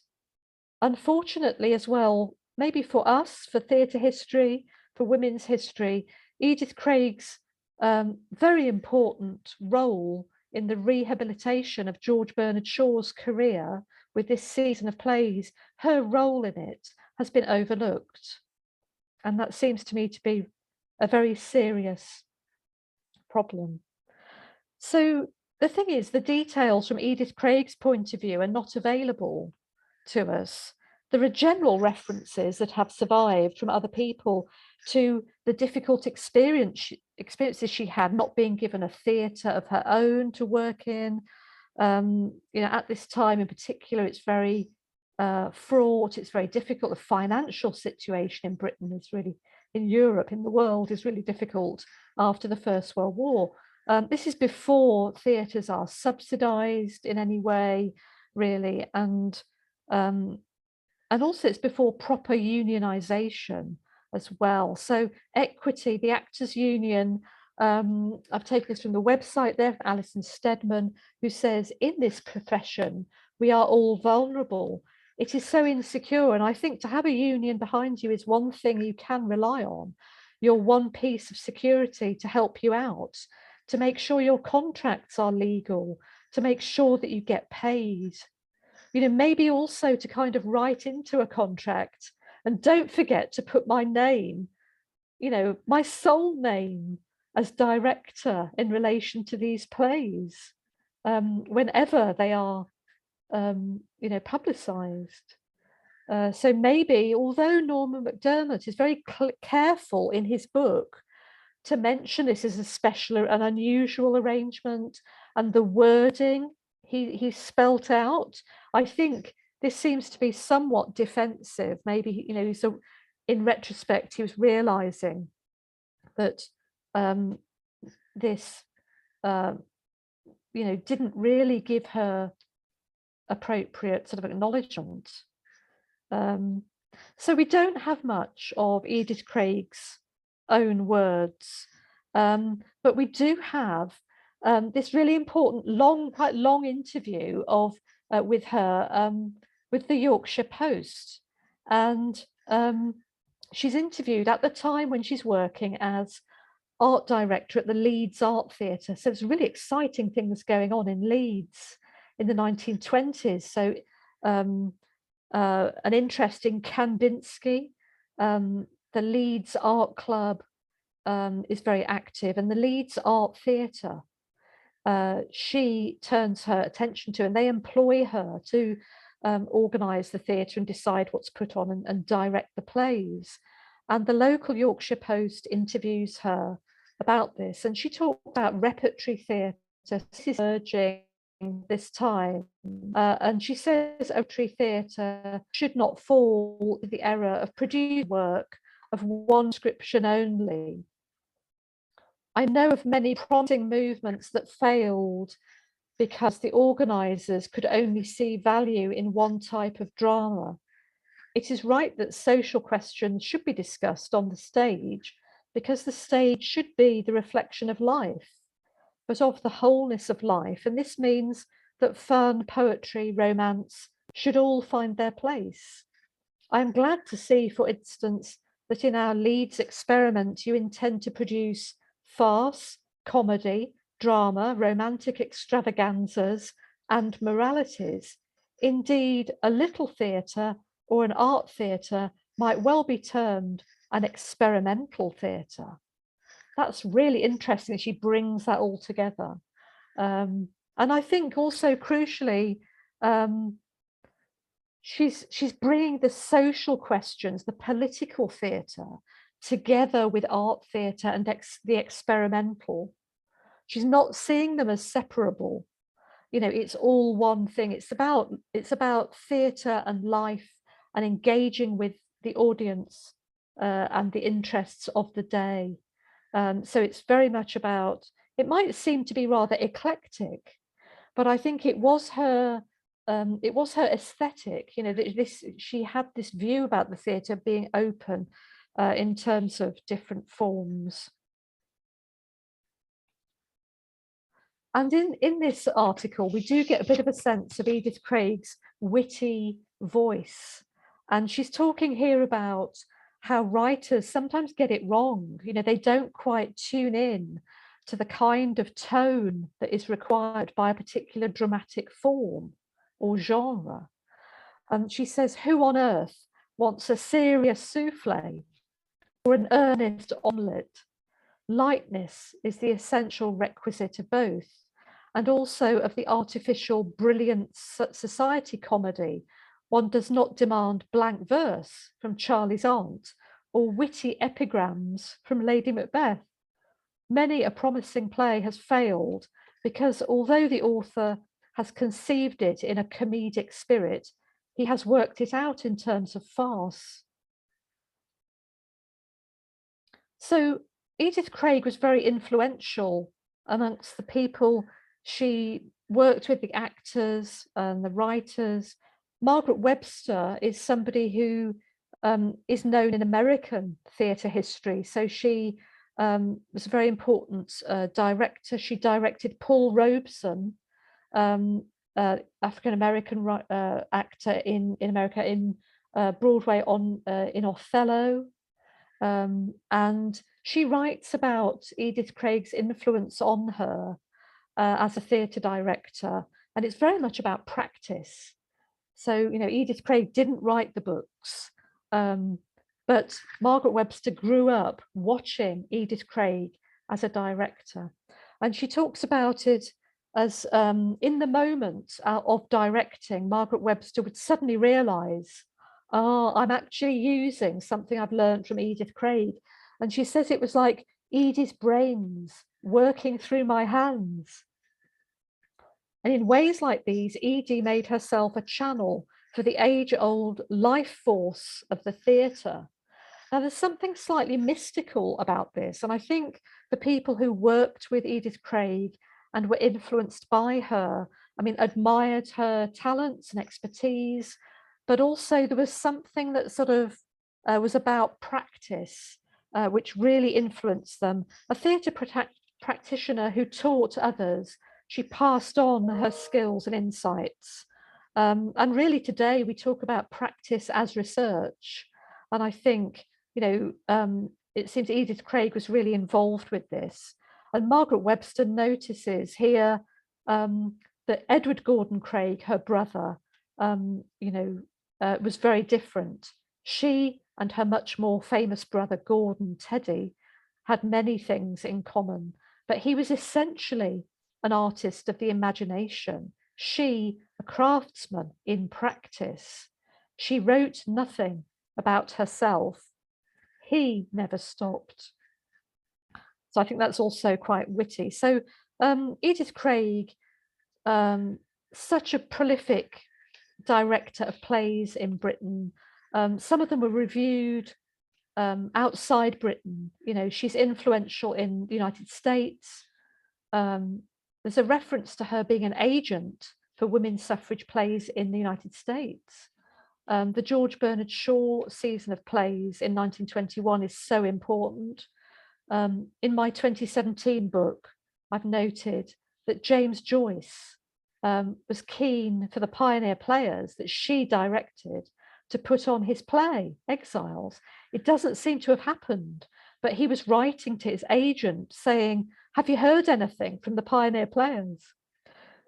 unfortunately as well, maybe for us, for theatre history, for women's history, Edith Craig's very important role in the rehabilitation of George Bernard Shaw's career with this season of plays, her role in it has been overlooked. And that seems to me to be a very serious problem. So the thing is, the details from Edith Craig's point of view are not available to us. There are general references that have survived from other people to the difficult experiences she had, not being given a theatre of her own to work in. You know, at this time in particular, it's very fraught, it's very difficult. The financial situation in Britain is really, in Europe, in the world, is really difficult after the First World War. This is before theatres are subsidised in any way, really, and also it's before proper unionisation as well. So Equity, the Actors Union, I've taken this from the website there, Alison Steadman, who says, in this profession, we are all vulnerable. It is so insecure. And I think to have a union behind you is one thing you can rely on. Your one piece of security to help you out, to make sure your contracts are legal, to make sure that you get paid. You know, maybe also to kind of write into a contract, and don't forget to put my name, you know, my sole name as director in relation to these plays, whenever they are, you know, publicised. So maybe, although Norman MacDermot is very careful in his book to mention this as a special and unusual arrangement, and the wording he spelt out, I think this seems to be somewhat defensive. Maybe, you know, so in retrospect, he was realizing that this, you know, didn't really give her appropriate sort of acknowledgement. So we don't have much of Edith Craig's own words, but we do have this really important, quite long interview of with her with the Yorkshire Post, and she's interviewed at the time when she's working as art director at the Leeds Art Theatre. So it's really exciting things going on in Leeds in the 1920s. So an interesting Kandinsky, the Leeds Art Club is very active, and the Leeds Art Theatre she turns her attention to, and they employ her to organise the theatre and decide what's put on and direct the plays. And the local Yorkshire Post interviews her about this, and she talks about repertory theatre. This is urging this time, and she says repertory theatre should not fall in the error of producing work of one description only. I know of many promising movements that failed because the organisers could only see value in one type of drama. It is right that social questions should be discussed on the stage, because the stage should be the reflection of life, but of the wholeness of life. And this means that fun, poetry, romance should all find their place. I am glad to see, for instance, that in our Leeds experiment, you intend to produce farce, comedy, drama, romantic extravaganzas, and moralities. Indeed, a little theatre or an art theatre might well be termed an experimental theatre. That's really interesting. She brings that all together. And I think also crucially, she's bringing the social questions, the political theatre, together with art theatre and the experimental. She's not seeing them as separable. You know, it's all one thing. It's about theatre and life and engaging with the audience and the interests of the day. So it's very much about, it might seem to be rather eclectic, but I think it was her aesthetic. You know, she had this view about the theatre being open in terms of different forms. And in this article, we do get a bit of a sense of Edith Craig's witty voice. And she's talking here about how writers sometimes get it wrong. You know, they don't quite tune in to the kind of tone that is required by a particular dramatic form or genre. And she says, who on earth wants a serious souffle or an earnest omelette? Lightness is the essential requisite of both, and also of the artificial, brilliant society comedy. One does not demand blank verse from Charlie's Aunt or witty epigrams from Lady Macbeth. Many a promising play has failed because although the author has conceived it in a comedic spirit, he has worked it out in terms of farce. So Edith Craig was very influential amongst the people she worked with, the actors and the writers. Margaret Webster is somebody who is known in American theatre history. So she was a very important director. She directed Paul Robeson, African-American actor in America, in Broadway in Othello. And she writes about Edith Craig's influence on her as a theatre director, and it's very much about practice. So, you know, Edith Craig didn't write the books, but Margaret Webster grew up watching Edith Craig as a director. And she talks about it as in the moment of directing, Margaret Webster would suddenly realise, I'm actually using something I've learned from Edith Craig. And she says it was like Edith's brains working through my hands. And in ways like these, Edie made herself a channel for the age-old life force of the theatre. Now, there's something slightly mystical about this. And I think the people who worked with Edith Craig and were influenced by her, I mean, admired her talents and expertise, but also there was something that sort of was about practice, which really influenced them. A theatre practitioner who taught others. She passed on her skills and insights. And really today we talk about practice as research. And I think, you know, it seems Edith Craig was really involved with this. And Margaret Webster notices here that Edward Gordon Craig, her brother, was very different. She and her much more famous brother, Gordon Teddy, had many things in common, but he was essentially an artist of the imagination. She, a craftsman in practice. She wrote nothing about herself. He never stopped. So I think that's also quite witty. So Edith Craig, such a prolific director of plays in Britain. Some of them were reviewed outside Britain. You know, she's influential in the United States. There's a reference to her being an agent for women's suffrage plays in the United States. The George Bernard Shaw season of plays in 1921 is so important. In my 2017 book, I've noted that James Joyce was keen for the pioneer players that she directed to put on his play, Exiles. It doesn't seem to have happened, but he was writing to his agent saying, have you heard anything from the pioneer players?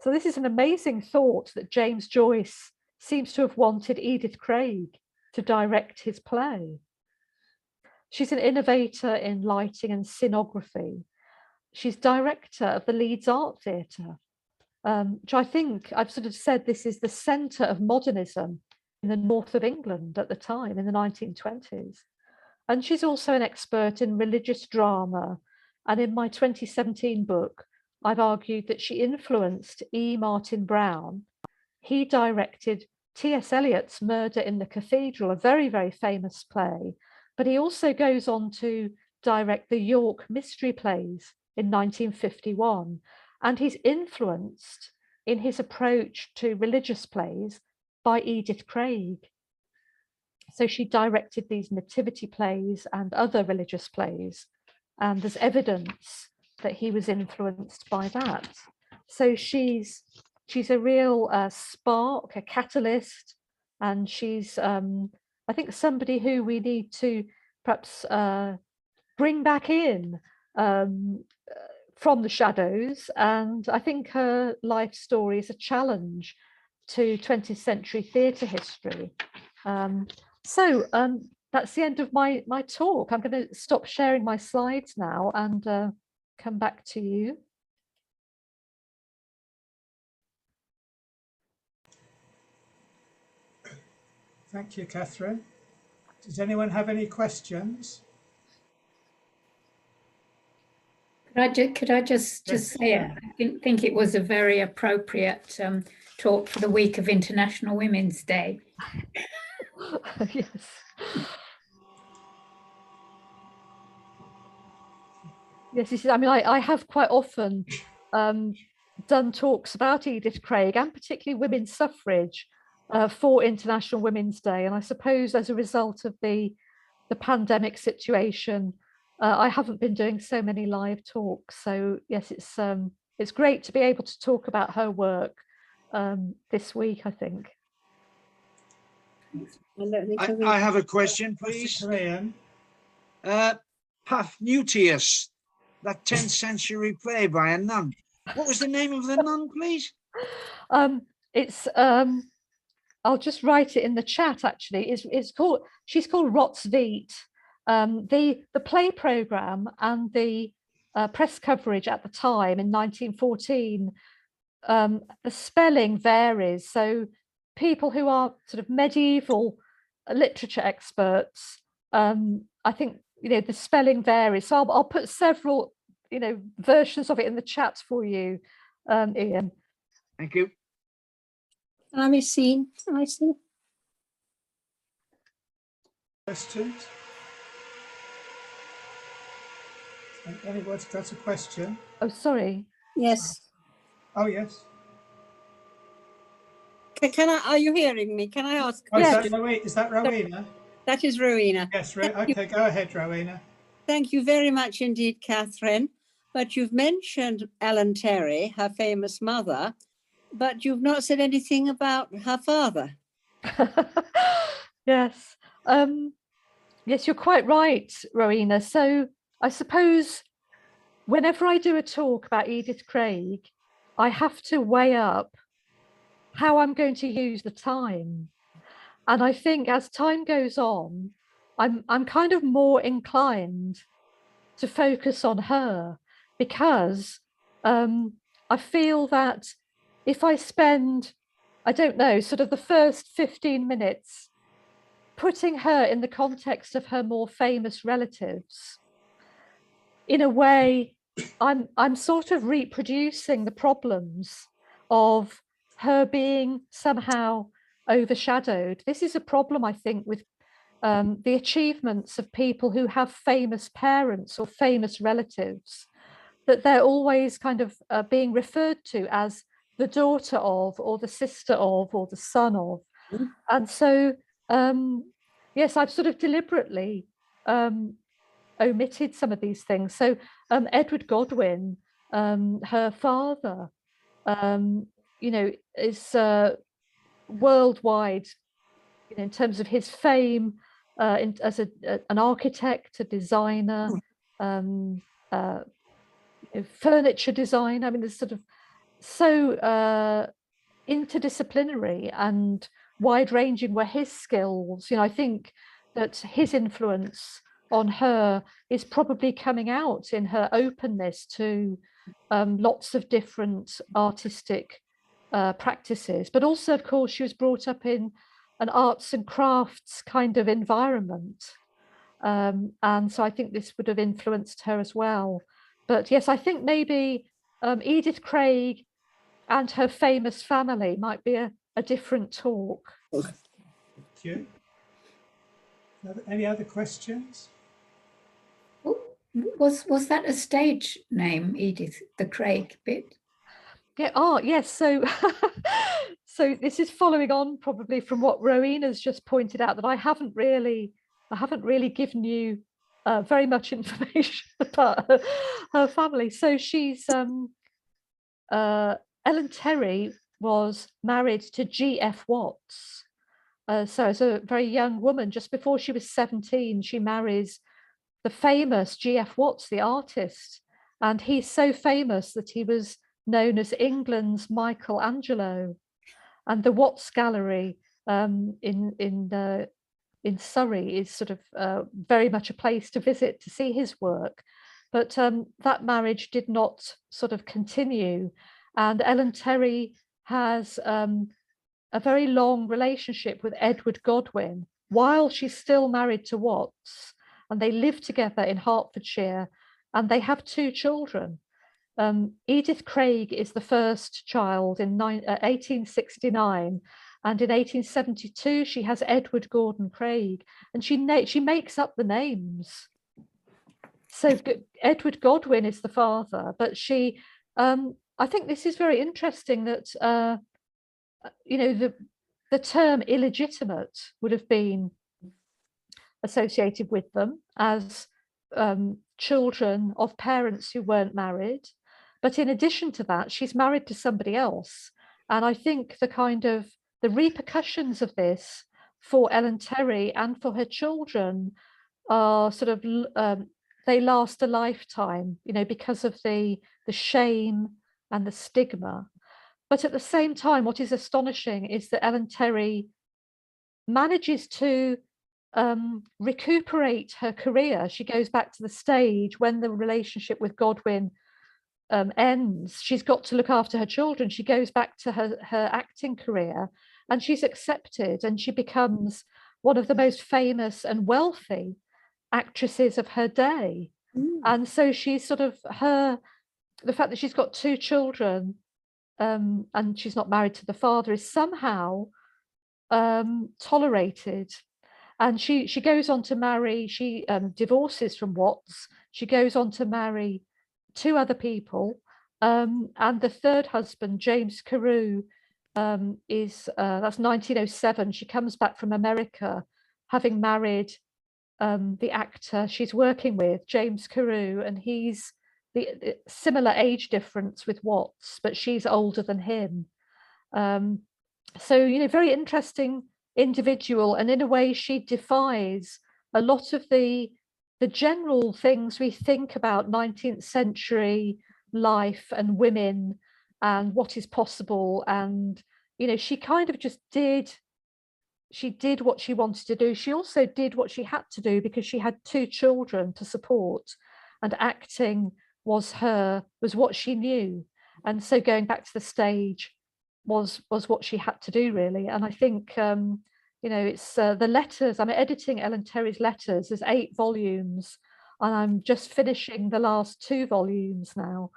So this is an amazing thought that James Joyce seems to have wanted Edith Craig to direct his play. She's an innovator in lighting and scenography. She's director of the Leeds Art Theatre, which I think I've sort of said this is the centre of modernism in the north of England at the time, in the 1920s. And she's also an expert in religious drama. And in my 2017 book, I've argued that she influenced E. Martin Brown. He directed T.S. Eliot's Murder in the Cathedral, a very, very famous play, but he also goes on to direct the York Mystery Plays in 1951. And he's influenced in his approach to religious plays by Edith Craig. So she directed these nativity plays and other religious plays, and there's evidence that he was influenced by that. So she's a real spark, a catalyst, and she's, I think, somebody who we need to perhaps bring back in from the shadows. And I think her life story is a challenge to 20th century theatre history. That's the end of my talk. I'm going to stop sharing my slides now and come back to you. Thank you, Catherine. Does anyone have any questions? Could I just say Yeah. I think it was a very appropriate talk for the week of International Women's Day. Yes. Yes, you see, I mean, I have quite often done talks about Edith Craig and particularly women's suffrage for International Women's Day. And I suppose as a result of the pandemic situation, I haven't been doing so many live talks. So yes, it's great to be able to talk about her work this week, I think. I have a question, please. Paphnutius, that 10th century play by a nun. What was the name of the nun, please? I'll just write it in the chat. Actually, she's called Rotsveit. The play program and the press coverage at the time in 1914, the spelling varies. So people who are sort of medieval literature experts, I think, the spelling varies. So I'll put several, versions of it in the chat for you, Ian. Thank you. Can I see? Questions? Anyone's got a question? Oh, sorry. Yes. Oh, yes. Can I? Are you hearing me? Can I ask? Oh, Yes. is that Rowena? That is Rowena. Yes, okay, go ahead, Rowena. Thank you very much indeed, Catherine. But you've mentioned Ellen Terry, her famous mother, but you've not said anything about her father. Yes. Yes, you're quite right, Rowena. So I suppose whenever I do a talk about Edith Craig, I have to weigh up how I'm going to use the time. And I think as time goes on, I'm kind of more inclined to focus on her, because I feel that if I spend, I don't know, sort of the first 15 minutes putting her in the context of her more famous relatives, in a way, I'm sort of reproducing the problems of her being somehow overshadowed. This is a problem, I think, with the achievements of people who have famous parents or famous relatives, that they're always kind of being referred to as the daughter of, or the sister of, or the son of. Mm. And so, yes, I've sort of deliberately omitted some of these things. So Edward Godwin, her father, you know, is worldwide, you know, in terms of his fame as an architect, a designer, furniture design. I mean, there's sort of so interdisciplinary and wide-ranging were his skills. You know, I think that his influence on her is probably coming out in her openness to lots of different artistic practices. But also, of course, she was brought up in an arts and crafts kind of environment. And so I think this would have influenced her as well. But yes, I think maybe Edith Craig and her famous family might be a different talk. Thank you. Any other questions? Oh, was that a stage name, Edith, the Craig bit? Yeah. Oh, yes. So, so this is following on probably from what Rowena's just pointed out, that I haven't really given you very much information about her family. So she's Ellen Terry was married to G.F. Watts. So as a very young woman, just before she was 17, she marries the famous G.F. Watts, the artist. And he's so famous that he was known as England's Michelangelo. And the Watts Gallery in Surrey is sort of very much a place to visit to see his work. But that marriage did not sort of continue. And Ellen Terry has a very long relationship with Edward Godwin while she's still married to Watts, and they live together in Hertfordshire, and they have 2 children. Edith Craig is the first child in 1869, and in 1872 she has Edward Gordon Craig, and she makes up the names. So Edward Godwin is the father, but she, I think this is very interesting that you know, the term illegitimate would have been associated with them as children of parents who weren't married. But in addition to that, she's married to somebody else. And I think the repercussions of this for Ellen Terry and for her children are sort of, they last a lifetime, you know, because of the shame and the stigma. But at the same time, what is astonishing is that Ellen Terry manages to recuperate her career. She goes back to the stage when the relationship with Godwin ends. She's got to look after her children. She goes back to her acting career, and she's accepted, and she becomes one of the most famous and wealthy actresses of her day. Mm. And so she's sort of the fact that she's got 2 children, and she's not married to the father, is somehow tolerated. And she goes on to marry, she divorces from Watts. She goes on to marry 2 other people. And the 3rd husband, James Carew, that's 1907. She comes back from America, having married the actor she's working with, James Carew, and he's the similar age difference with Watts, but she's older than him. So, you know, very interesting individual, and in a way she defies a lot of the general things we think about 19th century life and women and what is possible. And, you know, she kind of just did what she wanted to do. She also did what she had to do because she had 2 children to support, and acting was what she knew. And so going back to the stage was what she had to do, really. And I think, you know, it's the letters. I'm editing Ellen Terry's letters. There's 8 volumes, and I'm just finishing the last 2 volumes now.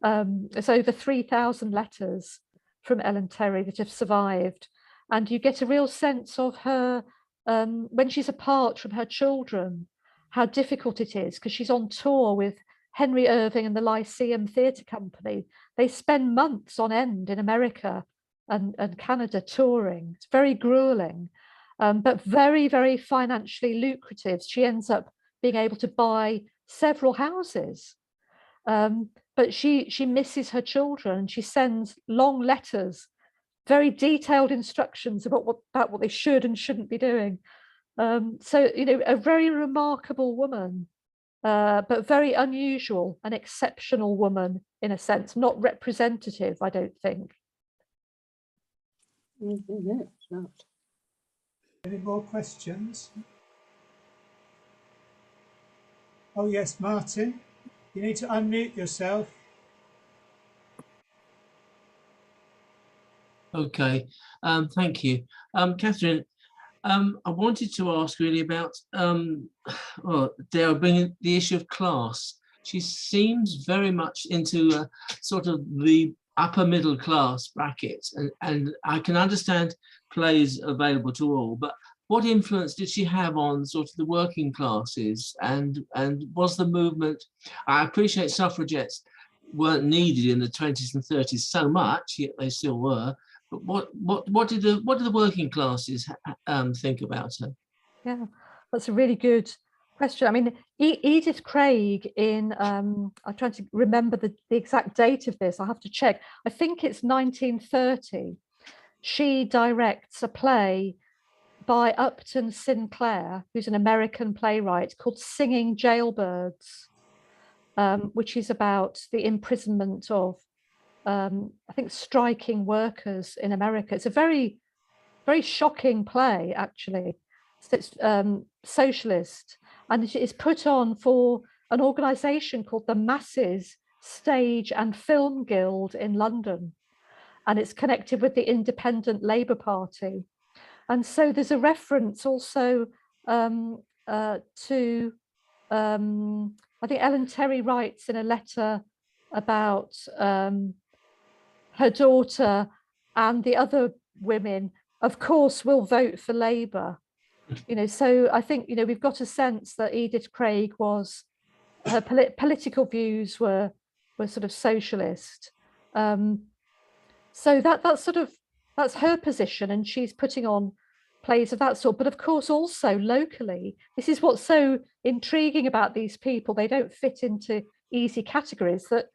It's over 3,000 letters from Ellen Terry that have survived. And you get a real sense of her when she's apart from her children, how difficult it is, because she's on tour with Henry Irving and the Lyceum Theatre Company. They spend months on end in America and Canada touring. It's very grueling, but very, very financially lucrative. She ends up being able to buy several houses. But she misses her children. She sends long letters, very detailed instructions about what they should and shouldn't be doing. So, you know, a very remarkable woman, but very unusual, an exceptional woman in a sense, not representative, I don't think. No, it's not. Any more questions? Oh yes, Martin, you need to unmute yourself. Okay, thank you. Catherine, I wanted to ask really about, dare I bring in the issue of class. She seems very much into sort of the upper middle class bracket, and I can understand plays available to all, but what influence did she have on sort of the working classes, and was the movement, I appreciate suffragettes weren't needed in the 20s and 30s so much, yet they still were, but what did the working classes think about her? Yeah, that's a really good question. I mean, Edith Craig in, I'm trying to remember the exact date of this, I'll have to check. I think it's 1930. She directs a play by Upton Sinclair, who's an American playwright, called Singing Jailbirds, which is about the imprisonment of, I think, striking workers in America. It's a very, very shocking play, actually. It's socialist, and it is put on for an organisation called the Masses Stage and Film Guild in London, and it's connected with the Independent Labour Party. And so there's a reference also to, I think Ellen Terry writes in a letter about her daughter and the other women, of course, will vote for Labour. You know, so I think, you know, we've got a sense that Edith Craig was, her political views were sort of socialist. So that's her position, and she's putting on plays of that sort. But of course, also locally, this is what's so intriguing about these people. They don't fit into easy categories. That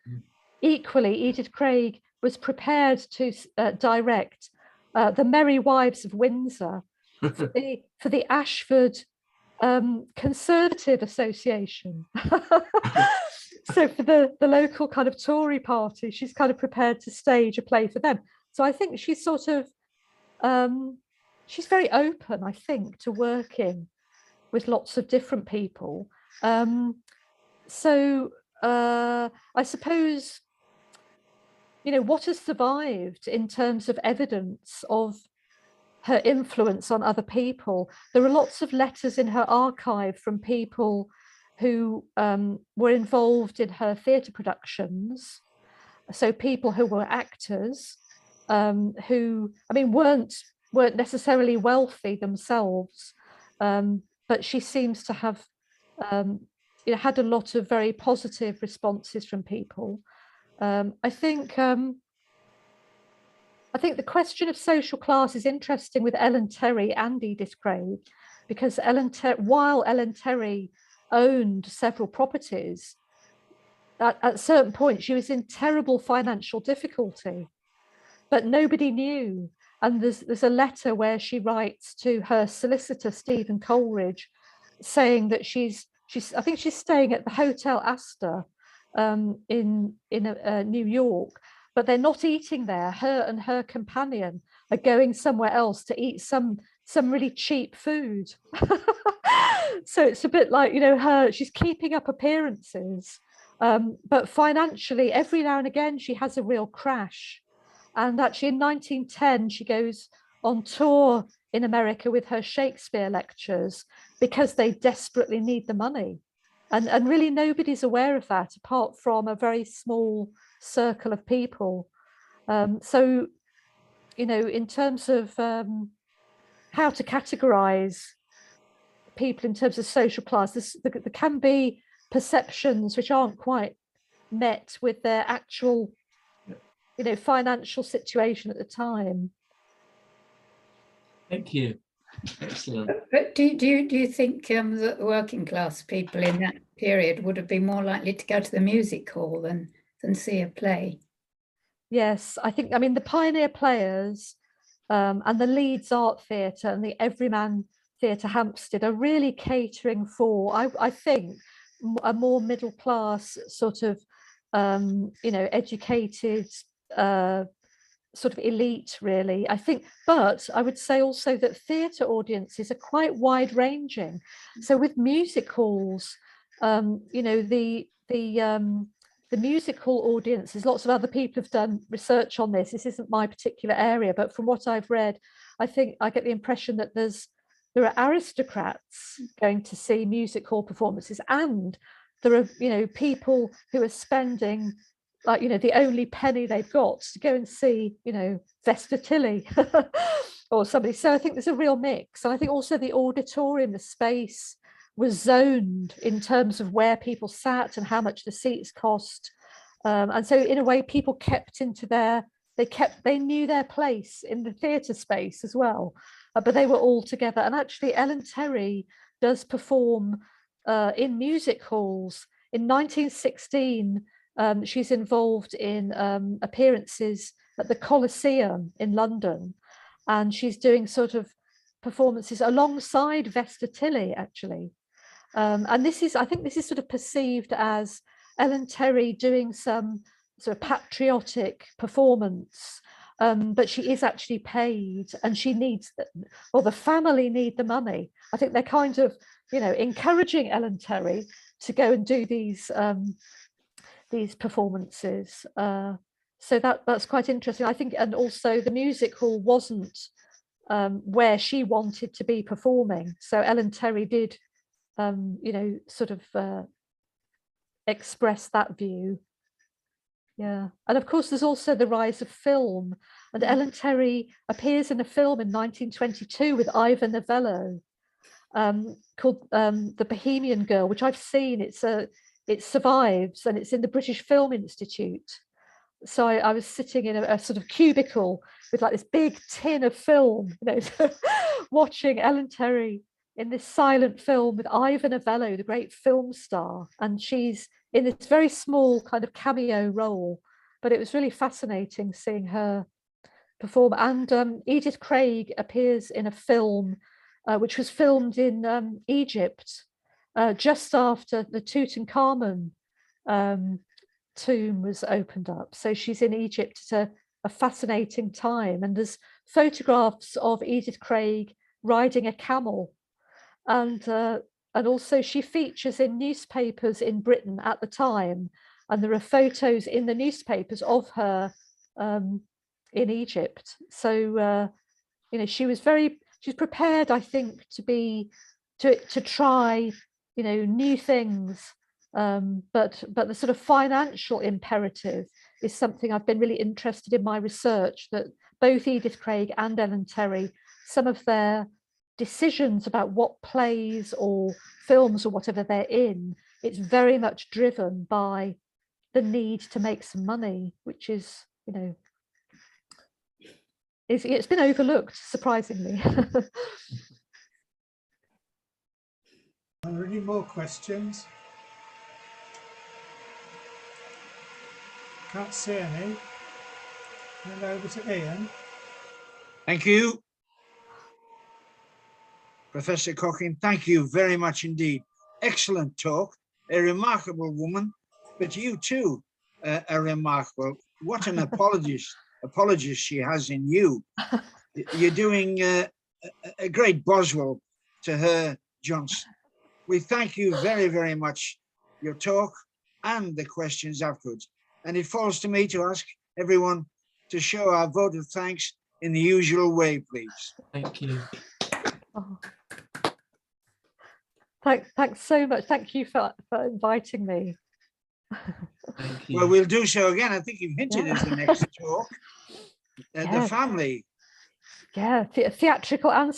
equally, Edith Craig was prepared to direct The Merry Wives of Windsor for the Ashford Conservative Association. So for the local kind of Tory party, she's kind of prepared to stage a play for them. So I think she's sort of, she's very open, I think, to working with lots of different people. So I suppose, you know, what has survived in terms of evidence of her influence on other people? There are lots of letters in her archive from people who were involved in her theatre productions. So people who were actors, who, I mean, weren't necessarily wealthy themselves, but she seems to have you know, had a lot of very positive responses from people. I think the question of social class is interesting with Ellen Terry and Edith Craig, because while Ellen Terry owned several properties, at a certain point she was in terrible financial difficulty, but nobody knew. And there's a letter where she writes to her solicitor, Stephen Coleridge, saying that I think she's staying at the Hotel Astor in New York, but they're not eating there. Her and her companion are going somewhere else to eat some really cheap food. So it's a bit like, you know, she's keeping up appearances, but financially every now and again she has a real crash. And actually in 1910 she goes on tour in America with her Shakespeare lectures because they desperately need the money. And really nobody's aware of that apart from a very small circle of people. So, you know, in terms of how to categorize people in terms of social class, there can be perceptions which aren't quite met with their actual, you know, financial situation at the time. Thank you. Excellent. But do you think that working class people in that period would have been more likely to go to the music hall than see a play? Yes, I think, I mean, the pioneer players and the Leeds Art Theatre and the Everyman Theatre Hampstead are really catering for, I think, a more middle class sort of, you know, educated sort of elite, really, I think. But I would say also that theatre audiences are quite wide ranging. So with music halls, you know, the music hall audiences, lots of other people have done research on this. This isn't my particular area, but from what I've read, I think I get the impression that there are aristocrats going to see music hall performances, and there are, you know, people who are spending, like, you know, the only penny they've got to go and see, you know, Vesta Tilly or somebody. So I think there's a real mix. And I think also the auditorium, the space was zoned in terms of where people sat and how much the seats cost. And so in a way, people kept into they knew their place in the theatre space as well, but they were all together. And actually Ellen Terry does perform in music halls. In 1916, she's involved in appearances at the Colosseum in London, and she's doing sort of performances alongside Vesta Tilly, actually. And this is, I think this is sort of perceived as Ellen Terry doing some sort of patriotic performance, but she is actually paid, and she needs, or the family need the money. I think they're kind of, you know, encouraging Ellen Terry to go and do these performances. So that's quite interesting, I think. And also the music hall wasn't where she wanted to be performing. So Ellen Terry did, you know, sort of express that view. Yeah. And of course, there's also the rise of film. And Ellen Terry appears in a film in 1922 with Ivor Novello called The Bohemian Girl, which I've seen. It survives, and it's in the British Film Institute. So I was sitting in a sort of cubicle with like this big tin of film, you know, watching Ellen Terry in this silent film with Ivor Novello, the great film star. And she's in this very small kind of cameo role, but it was really fascinating seeing her perform. And Edith Craig appears in a film which was filmed in Egypt just after the Tutankhamun tomb was opened up. So she's in Egypt at a fascinating time, and there's photographs of Edith Craig riding a camel, and also she features in newspapers in Britain at the time, and there are photos in the newspapers of her in Egypt. So you know, she's prepared, I think, to try, you know, new things. But the sort of financial imperative is something I've been really interested in my research, that both Edith Craig and Ellen Terry, some of their decisions about what plays or films or whatever they're in, it's very much driven by the need to make some money, which is, you know, it's been overlooked, surprisingly. Are there any more questions? Can't see any. Hand over to Ian. Thank you. Professor Cochrane, thank you very much indeed. Excellent talk, a remarkable woman, but you too are remarkable. What an apologist she has in you. You're doing a great Boswell to her Johnson. We thank you very, very much, your talk and the questions afterwards. And it falls to me to ask everyone to show our vote of thanks in the usual way, please. Thank you. Oh. Thanks so much. Thank you for inviting me. Thank you. Well, we'll do so again. I think you've hinted Yeah. as the next talk. The Yeah. family. Yeah, theatrical and